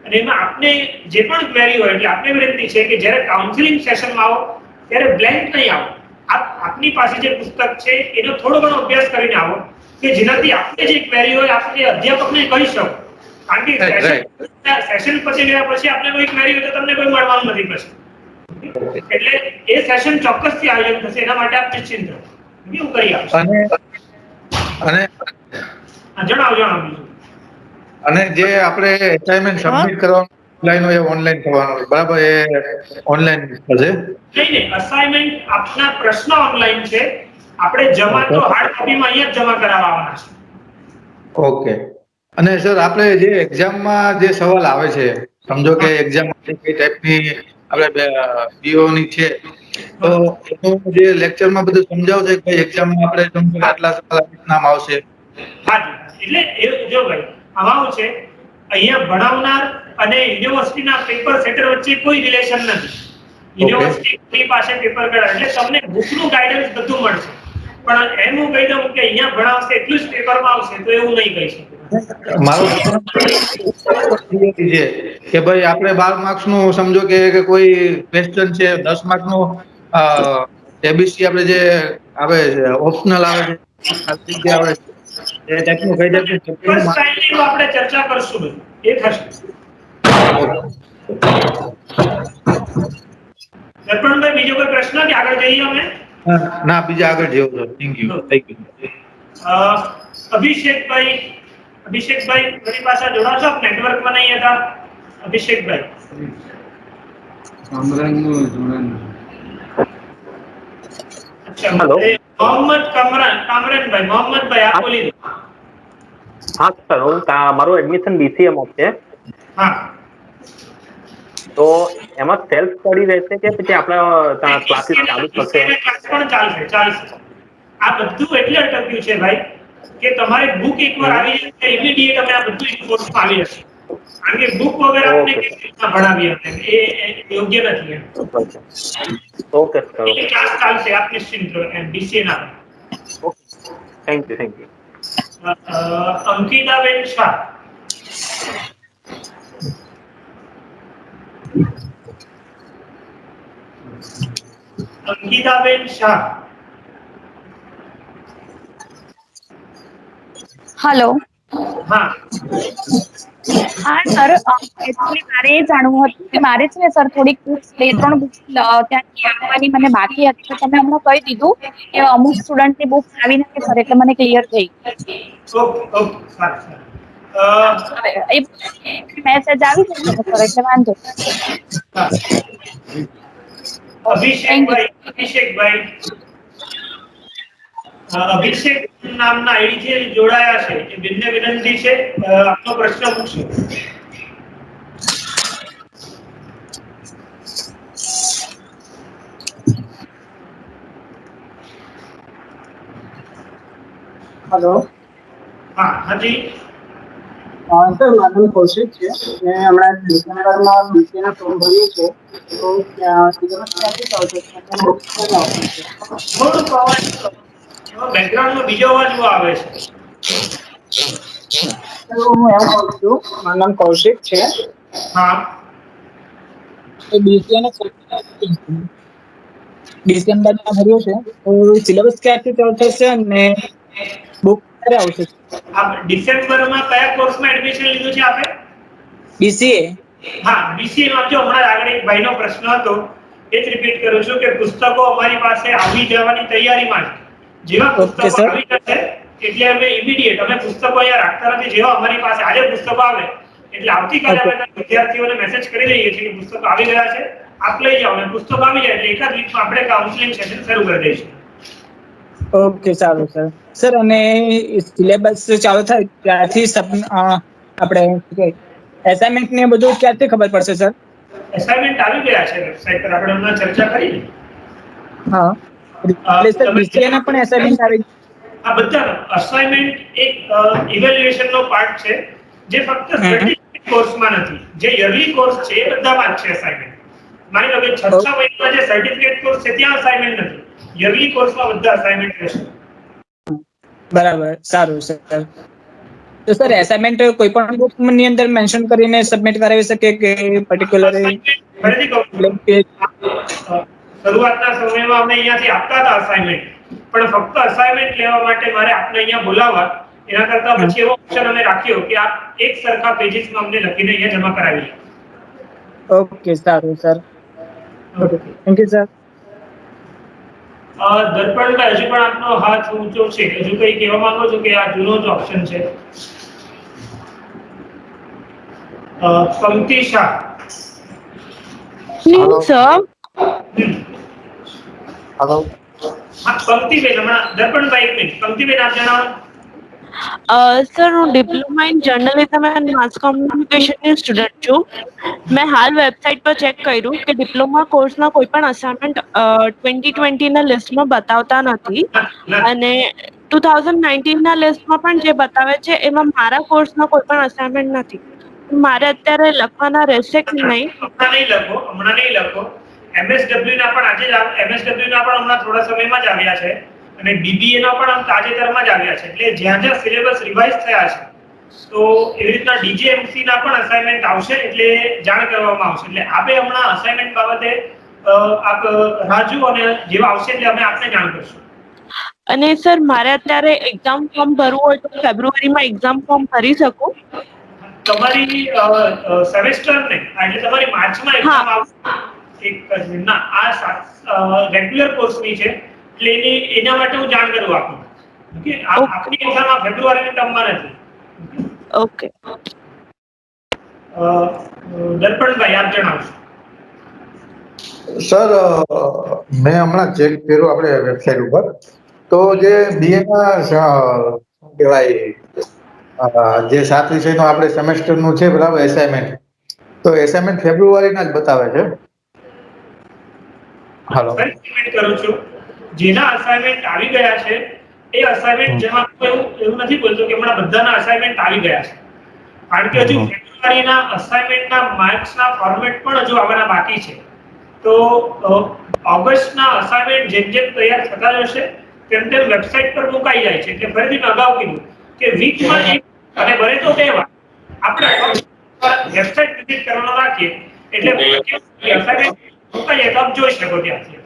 અને એમાં આપને જે પણ ક્વેરી હોય એટલે આપને વિનંતી છે કે જ્યારે કાઉન્સેલિંગ સેશનમાં આવો ત્યારે બ્લેન્ક નહીં આવો. આપની પાસે જે પુસ્તક છે એનો થોડો ઘણો અભ્યાસ કરીને આવો કે જેનાથી આપને જે ક્વેરી હોય આપણે અધ્યાપકને કહી શકો. કારણ કે સેશન પછી ગયા પછી આપને કોઈ ક્વેરી હોય તો તમને કોઈ મળવાનું નથી પછી. એટલે એ સેશન ચોક્કસથી આયોજન થશે, એના માટે આપ નિશ્ચિંત રહો. હું કરી આપીશ. અને જણાવો. અને જે આપણે અસાઇનમેન્ટ સબમિટ કરવાનું ઓફલાઈન હોય ઓનલાઈન કરવાનું, બરાબર? એ ઓનલાઈન થશે? નહીં, અસાઇનમેન્ટ આપના પ્રશ્ન ઓનલાઈન છે આપણે જમા તો હાર્ડ કોપીમાં અહીંયા જ જમા કરાવવાના છે. ઓકે. અને સર આપણે જે એક્ઝામમાં જે સવાલ આવે છે, સમજો કે એક્ઝામ કઈ ટાઈપની આપણે બીઓની છે, તો એનું જે લેક્ચરમાં બધું સમજાવશે કે એક્ઝામમાં આપણે સમજો કે આટલા સવાલ નામ આવશે. હાજી, એટલે એ જો ભાઈ આમાં શું છે, અહીંયા ભણાવનાર અને યુનિવર્સિટીના પેપર સેટર વચ્ચે કોઈ રિલેશન નથી. યુનિવર્સિટી પાસે પેપર કઢાવે એટલે તમને બુકનું ગાઈડન્સ બધું મળશે, પણ એમ હું કહી દઉં કે અહીંયા ભણાવશે એટલું જ પેપરમાં આવશે તો એવું નહીં કહી શકું. મારું છે કે ભાઈ આપણે 12 માર્ક્સનું સમજો કે કોઈ ક્વેશ્ચન છે, 10 માર્કનું એબીસી આપણે જે આવે છે ઓપ્શનલ આવે છે, જે આવે છે એ ટાઈપનું કઈ પેપર સ્ટાઇલની આપણે ચર્ચા કરશું બધું એ થશે. દર્પણભાઈ બીજો કોઈ પ્રશ્ન કે આગળ જઈએ અમે? ના, બીજા આગળ જેવું છે. Thank you. અભિષેકભાઈ મારી પાસે જોડાશો? નેટવર્કમાં નહીં હતા અભિષેકભાઈ. हेलो મોહમ્મદ કામરાનભાઈ, મોહમ્મદભાઈ આપ બોલી દો. हाँ सर હું મારું એડમિશન બીસીએ માં છે, હા, તો એમાં સેલ્ફ સ્ટડી રહેશે કે પછી આપણા ક્લાસીસ ચાલુ થશે? ક્લાસ પણ ચાલશે. આ બધું એટલે અટક્યું છે ભાઈ કે તમારે બુક એકવાર આવી જાય તો ઇમિડિયેટ અમે આ બધું કોર્સમાં આવી જશે. કારણ કે બુક વગર આપણે કેવી રીતના ભણાવીએ એ યોગ્ય નથી એમ. ઓકે સર, એ ક્લાસ ચાલશે, આપ નિશ્ચિંત રહો એમ બીસીએ ના. Thank you. અંકિતાબેન શાહ. હેલો. હા હા સર, એકચ્યુઅલી મારે એ જાણવું હતું કે મારે છે ને સર થોડીક બુક્સ 2-3 બુક્સ ત્યાંથી આપવાની મને બાકી હતી, તો તમે હમણાં કહી દીધું કે અમુક સ્ટુડન્ટની બુક્સ આવી નથી સર, એટલે મને ક્લિયર થઈ ઓકે સારું. એ મેસેજ આવી જશે ને સર, એટલે વાંધો અભિષેક નામના આઈડી છે જોડાયા છે, એ બંને વિનંતી છે આપનો પ્રશ્ન પૂછો. हेलो હા હાજી. सर माधव कौशिक છે. મેં હમણાં ડિસેમ્બરમાં બીસીએના ફોર્મ ભર્યું છે, તો સિલેબસ ક્યાંથી આવશે? થોડુંક અવાજ બેકગ્રાઉન્ડમાં બીજો અવાજ આવે છે. તો હું એમ કહું છું, મારું નામ કૌશિક છે. હા, એ બીસીએના ડિસેમ્બરમાં ભર્યું છે, તો સિલેબસ ક્યાંથી ચાલુ થશે અને બુક ક્યારે આવશે? આપ ડિસેમ્બરમાં કયા કોર્સમાં એડમિશન લીધું છે આપે? બીસીએ. હા, બીસીએ માં જો હમણાં આગળ એક ભાઈનો પ્રશ્ન હતો એ જ રિપીટ કરું છું કે પુસ્તકો અમારી પાસે આવી જવાની તૈયારીમાં છે. જેવા પુસ્તકો આવી જશે એટલે અમે ઇમિડિયેટ અમે પુસ્તકો અહીંયા રાખતા નથી. જેવા અમારી પાસે આજે પુસ્તકો આવે એટલે આવતીકાલે અમે વિદ્યાર્થીઓને મેસેજ કરી દઈએ છીએ કે પુસ્તકો આવી ગયા છે, આપ લઈ જાઓ. અને પુસ્તકો આવી જાય એટલે એકાદ વીકમાં આપણે કાઉન્સેલિંગ સેશન શરૂ કરી દઈશું. ઓકે સારું સર. સર અને સિલેબસ ચાલુ થાય ત્યારથી આપણે એસાઇનમેન્ટ ને બધું ક્યારથી ખબર પડશે સર? અસાઇનમેન્ટ આવી ગયા છે વેબસાઈટ પર, આપણે હમણાં ચર્ચા કરી. હા, એટલે સર બીસીએ ના પણ એસાઇનમેન્ટ આવી? આ બધા અસાઇનમેન્ટ એક ઇવેલ્યુએશનનો પાર્ટ છે જે ફક્ત સર્ટિફિકેટ કોર્સમાં નથી. જે યરલી કોર્સ છે એ બધામાં જ છે અસાઇનમેન્ટ. માની લો કે 6 મહિનામાં જે સર્ટિફિકેટ કોર્સ છે ત્યાં અસાઇનમેન્ટ નથી, યરલી કોર્સમાં બધા અસાઇનમેન્ટ રહેશે. બરાબર, સારું સર. તો સર એસાઇનમેન્ટ કોઈ પણ બુક ની અંદર મેન્શન કરીને સબમિટ કરાવી શકે કે પર્ટિક્યુલરલી? ફરીથી કહું, શરૂઆતના સમયમાં અમે અહીંયાથી આપતા હતા અસાઇનમેન્ટ, પણ ફક્ત અસાઇનમેન્ટ લેવા માટે મારે આપને અહીંયા બોલાવવા, એના કરતા પછી એવો ઓપ્શન અમે રાખ્યો કે આપ એક સરખા પેજીસમાં અમને લખીને અહીંયા જમા કરાવી. ઓકે સારું sir. Okay, thank you sir. દર્પણભાઈ હજુ પણ આપનો હાથ ઊંચો છે, હજુ કઈ કહેવા માંગો છો કે આ જૂનો જ ઓપ્શન છે? પંક્તિ શાહ. સર. હેલો. હા, પંક્તિબેન હમણાં દર્પણભાઈ એક મિનિટ, પંક્તિબેન આપ જણાવો. સર હું diploma in journalism and mass કોમ્યુનિકેશનની સ્ટુડન્ટ છું. મેં હાલ વેબસાઇટ પર ચેક કર્યું કે ડિપ્લોમા કોર્સના કોઈ પણ અસાઇનમેન્ટ 2020ના લિસ્ટમાં બતાવતા નથી અને 2019ના લિસ્ટમાં પણ જે બતાવે છે એમાં મારા કોર્સના કોઈ પણ અસાઇનમેન્ટ નથી. મારે અત્યારે લખવાના રહેશે કે નહીં? હમણાં નહીં લખો. MSW ના પણ આજે MSW ના પણ હમણાં થોડા સમયમાં જ આવ્યા છે અને BBA ના પણ તાજેતરમાં જ આવ્યા છે. એટલે જ્યાં જ્યાં સિલેબસ રિવાઇઝ થયા છે તો એવી રીતના DJMC ના પણ અસાઇનમેન્ટ આવશે એટલે જાણ કરવામાં આવશે. એટલે આપે હમણાં અસાઇનમેન્ટ બાબતે આપ રાજુ અને જેવા આવશે એટલે અમે આપને જાણ કરશું. અને સર મારે અત્યારે એક્ઝામ ફોર્મ ભરવું હોય તો ફેબ્રુઆરીમાં એક્ઝામ ફોર્મ ભરી શકું? તમારી સેમેસ્ટર ને એટલે તમારી માર્ચમાં એક્ઝામ આવશે. એક ના આ રેગ્યુલર કોર્સની છે એટલે એના માટે હું જાણ કરું આપને. ઓકે, આપની એક્ઝામ આ ફેબ્રુઆરીના ટર્મમાં નથી. ઓકે. દર્પણભાઈ આપ જણાવશો. સર મેં હમણાં ચેક કર્યું આપણે વેબસાઇટ ઉપર, તો જે BA ના શું કહેવાય જે 7 વિષયનું આપણે સેમેસ્ટરનું છે બરાબર એસાઇનમેન્ટ, તો એસાઇનમેન્ટ ફેબ્રુઆરીના જ બતાવે છે. હાલો, કરું છું. જેના અસાઇનમેન્ટ આવી ગયા છે એ અસાઇનમેન્ટ જેમાં એવું નથી બોલતો કે હમણાં બધાના અસાઇનમેન્ટ આવી ગયા છે, કારણ કે હજુ ફેબ્રુઆરીના અસાઇનમેન્ટના માર્ક્સના ફોર્મેટ પણ હજુ આવવાના બાકી છે. તો ઓગસ્ટના અસાઇનમેન્ટ જેમ જેમ તૈયાર થતા જશે તેમ તેમ વેબસાઇટ પર મુકાઈ જાય છે. એટલે ફરીથી મેં અગાઉ કીધું કે વીકમાં એક અને બને તો 2 વાર આપણે વેબસાઇટ વિઝિટ કરવાનો રાખીએ એટલે અસાઇનમેન્ટ મુકાઈ જાય તો આપ જોઈ શકો ત્યાંથી.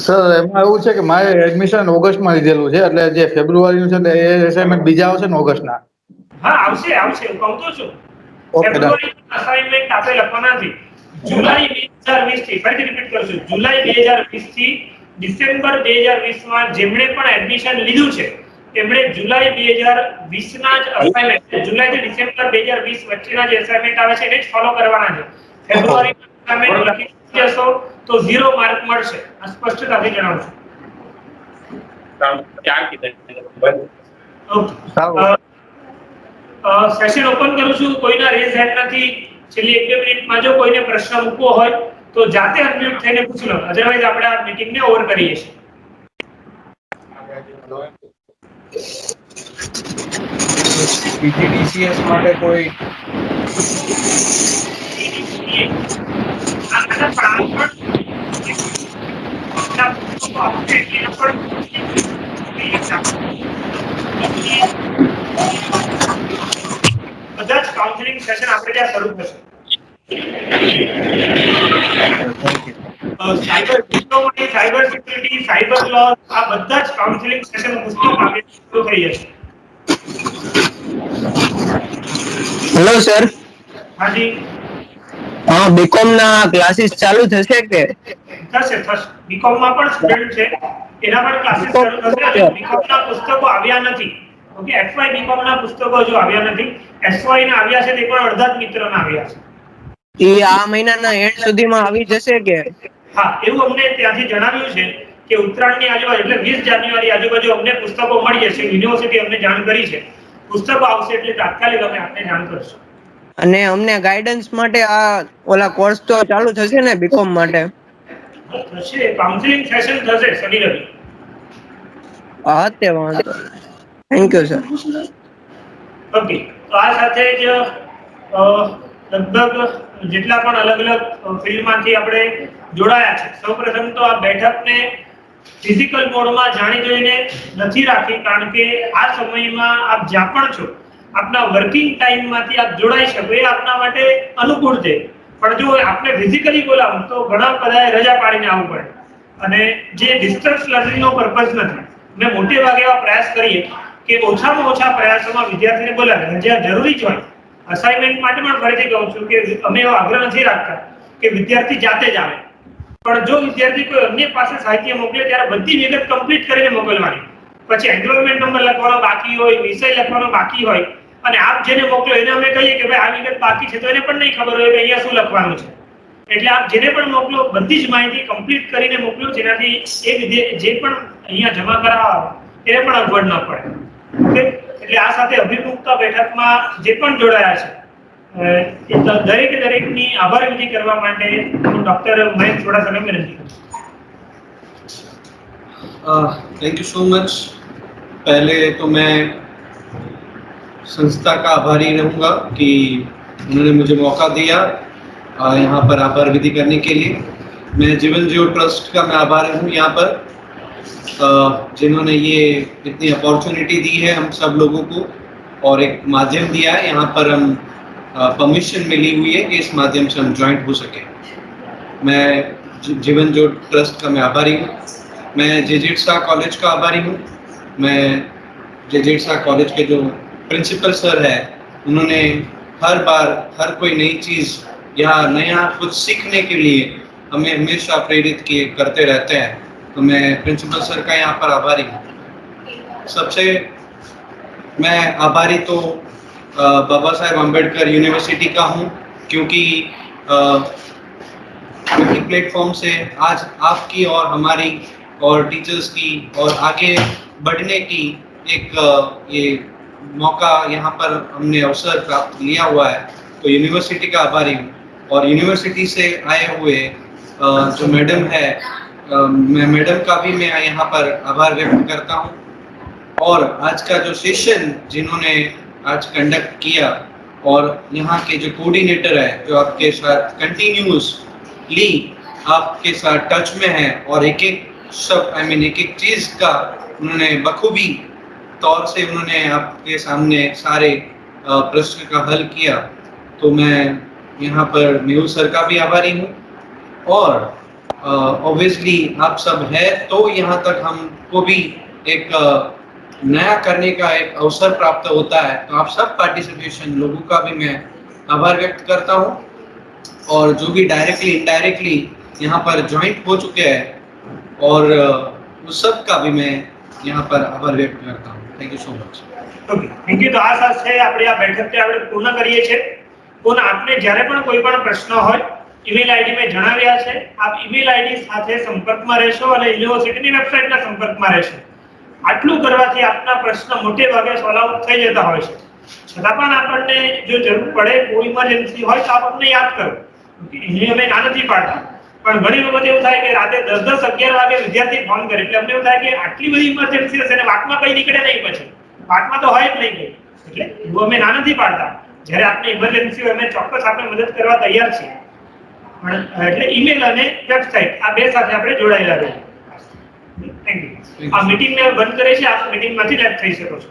સર એમાં એવું છે કે મારે એડમિશન ઓગસ્ટમાં લીધેલું છે, એટલે જે ફેબ્રુઆરીનું છે એટલે એ એસાઇનમેન્ટ બીજા આવશે ને ઓગસ્ટના? હા આવશે હું કહું તો છું. ઓકે, ફેબ્રુઆરીના અસાઇનમેન્ટ આપણે લખવાના નથી. જુલાઈ 2020 થી ફરીથી રિપીટ કરું છું, જુલાઈ 2020 થી ડિસેમ્બર 2020 માં જેમણે પણ એડમિશન લીધું છે તેમણે જુલાઈ 2020 ના જ અસાઇનમેન્ટ, જુલાઈ થી ડિસેમ્બર 2020 વચ્ચેના જે અસાઇનમેન્ટ આવે છે એને જ ફોલો કરવાના છે. ફેબ્રુઆરીના અસાઇનમેન્ટ લખી જશો તો 0 માર્ક મળશે. આ સ્પષ્ટતાથી જણાવું છું. સેશન ઓપન કરું છું. કોઈના રેઝ હેન્ડ નથી. છેલ્લી 1-2 મિનિટમાં જો કોઈને પ્રશ્ન મૂકવો હોય તો જાતે અનમ્યુટ થઈને પૂછી લો, અધરવાઇઝ આપણે આ મીટિંગને ઓવર કરીએ છીએ. PGDCS માટે કોઈ બધા જ કાઉન્સેલિંગ સેશન આપણે ત્યાં શરૂ થશે. Cyber security, cyber security, cyber law, આ બધા જ કાઉન્સેલિંગ સેશન પુસ્તક આપણે શરૂ થઈ જશે. Hello sir. હાજી. હા, બીકોમ ના ક્લાસીસ ચાલુ થશે કે? થશે. બીકોમ માં પણ સ્ટુડન્ટ છે એના પણ ક્લાસીસ શરૂ થશે. બીકોમ ના પુસ્તકો આવ્યા નથી. ઓકે, FY બીકોમ ના પુસ્તકો હજુ આવ્યા નથી. SY ના આવ્યા છે તે પણ અડધા જ મિત્રોના આવ્યા છે. એ આ મહિનાના એન્ડ સુધીમાં આવી જશે કે? હા, એવું અમને ત્યાંથી જણાવ્યું છે કે ઉત્તરાયણની આજુબાજુ એટલે 20 જાન્યુઆરી આજુબાજુ અમને પુસ્તકો મળી જશે. યુનિવર્સિટી અમને જાણ કરી છે. પુસ્તકો આવશે એટલે તાત્કાલિક અમે આપને જાણ કરશું. અને અમને ગાઈડન્સ માટે આ ઓલા કોર્સ તો ચાલુ થશે ને બીકોમ માટે? થશે. કાઉન્સેલિંગ સેશન થશે શનિ રવિ. હા તે વાંધો. Thank you sir. ઓકે, તો આ સાથે જ લગભગ જેટલા પણ અલગ અલગ ફિલ્ડમાંથી આપણે જોડાયા છે, સૌપ્રથમ તો આ બેઠકને ફિઝિકલ મોડમાં જાણી જોઈને નથી રાખી, કારણ કે આ સમયમાં આપ જ્યાં પણ છો આપના વર્કિંગ ટાઈમમાંથી આપ જોડાઈ શકો એ આપના માટે અનુકૂળ છે. પણ જો આપણે ફિઝિકલી બોલાવો તો ઘણા બધાએ રજા પાડીને આવવું પડે અને જે ડિસ્ટન્સ લર્નિંગનો પર્પઝ નથી. મેં મોટે ભાગે એવા પ્રયાસ કરીએ કે ઓછામાં ઓછા પ્રયાસોમાં વિદ્યાર્થીને બોલાવે જ્યાં જરૂરી જ હોય. અસાઇનમેન્ટ માટે પણ ફરીથી કહું છું કે અમે એવો આગ્રહ નથી રાખતા કે વિદ્યાર્થી જાતે જ આવે, પણ જો વિદ્યાર્થી કોઈ અન્ય પાસે સાહિત્ય મોકલે ત્યારે બધી વિગત કમ્પ્લીટ કરીને મોકલવાની. પછી એન્રોલમેન્ટ નંબર લખવાનો બાકી હોય, વિષય લખવાનો બાકી હોય અને આપ જેને મોકલો એને અમે કહીએ કે ભાઈ આ વિગત બાકી છે તો એને પણ નહીં ખબર હોય કે અહીંયા શું લખવાનું છે. એટલે આપ જેને પણ મોકલો બધી જ માહિતી કમ્પ્લીટ કરીને મોકલો, જેનાથી જે પણ અહીંયા જમા કરાવવા એને પણ અગવડ ન પડે. ઓકે, એટલે આ સાથે અભિમુખતા બેઠકમાં જે પણ જોડાયા છે દરેકની આભાર વિધિ કરવા માટે હું ડોક્ટર મહેશ ચોડાસમાને વિનંતી કરું. Thank you so much. पहले तो मैं संस्था का आभारी रहूँगा कि उन्होंने मुझे मौका दिया यहाँ पर आभार विधि करने के लिए. मैं जीवन ज्यों ट्रस्ट का मैं आभारी हूँ यहाँ पर, जिन्होंने ये इतनी अपॉर्चुनिटी दी है हम सब लोगों को और एक माध्यम दिया है. यहाँ पर हम परमिशन मिली हुई है कि इस माध्यम से हम ज्वाइंट हो सके. मैं जीवन ज्यों ट्रस्ट का मैं आभारी हूँ. मैं जेजेड शाह कॉलेज का आभारी हूँ. मैं जेजेड शाह कॉलेज के जो प्रिंसिपल सर है, उन्होंने हर बार हर कोई नई चीज़ या नया कुछ सीखने के लिए हमें हमेशा प्रेरित किए करते रहते हैं. तो मैं प्रिंसिपल सर का यहाँ पर आभारी हूँ. सबसे मैं आभारी तो बाबा साहेब अम्बेडकर यूनिवर्सिटी का हूँ, क्योंकि प्लेटफॉर्म से आज आपकी और हमारी और टीचर्स की और आगे बढ़ने की एक ये मौका यहाँ पर हमने अवसर प्राप्त लिया हुआ है. तो यूनिवर्सिटी का आभारी हूँ. और यूनिवर्सिटी से आए हुए जो मैडम है, मैं मैडम का भी मैं यहाँ पर आभार व्यक्त करता हूँ. और आज का जो सेशन जिन्होंने आज कंडक्ट किया और यहाँ के जो कोऑर्डिनेटर है जो आपके साथ कंटिन्यूसली आपके साथ टच में है और एक एक शब्द एक एक चीज़ का उन्होंने बखूबी तौर से उन्होंने आपके सामने सारे प्रश्न का हल किया. तो मैं यहाँ पर मेहुल सर का भी आभारी हूँ. और ऑब्वियसली आप सब है तो यहाँ तक हमको भी एक नया करने का एक अवसर प्राप्त होता है. तो आप सब पार्टिसिपेशन लोगों का भी मैं आभार व्यक्त करता हूँ. और जो भी डायरेक्टली इनडायरेक्टली यहाँ पर ज्वाइंट हो चुके हैं और उस सब का भी मैं यहाँ पर आभार व्यक्त करता हूँ. Thank you so much. Okay, thank you. તો આ સાથે આપણે આ બેઠકને આપણે પૂર્ણ કરીએ છીએ. પણ આપને જ્યારે પણ કોઈ પણ પ્રશ્ન હોય ઈમેલ આઈડી મેં જણાવ્યા છે, આપ ઈમેલ આઈડી સાથે સંપર્કમાં રહેશો અને યુનિવર્સિટીની વેબસાઇટના સંપર્કમાં રહેશો. આટલું કરવાથી આપના પ્રશ્ન મોટે ભાગે સોલ્વ આઉટ થઈ જતા હોય છે. છતાં પણ આપણને જો જરૂર પડે કોઈ ઇમરજન્સી હોય તો આપ અમને યાદ કરો. એને અમે ના નથી પાડતા, પણ ઘણી વખત એવું થાય કે રાતે 10-11 વાગે વિદ્યાર્થી ફોન કરે એટલે અમને એવું થાય કે આટલી બધી ઇમરજન્સી હશે ને વાતમાં કઈ નીકળે નહીં, પછી વાતમાં તો હોય જ નહીં કઈ. એટલે એવું અમે ના નથી પાડતા. જ્યારે આપને ઇમરજન્સી હોય અમે ચોક્કસ આપણે મદદ કરવા તૈયાર છીએ. પણ એટલે ઈમેલ અને વેબસાઇટ આ બે સાથે આપણે જોડાયેલા રહીએ. Thank you. આ મીટિંગને બંધ કરે છે. આપ મીટિંગમાંથી લેફ્ટ થઈ શકો છો.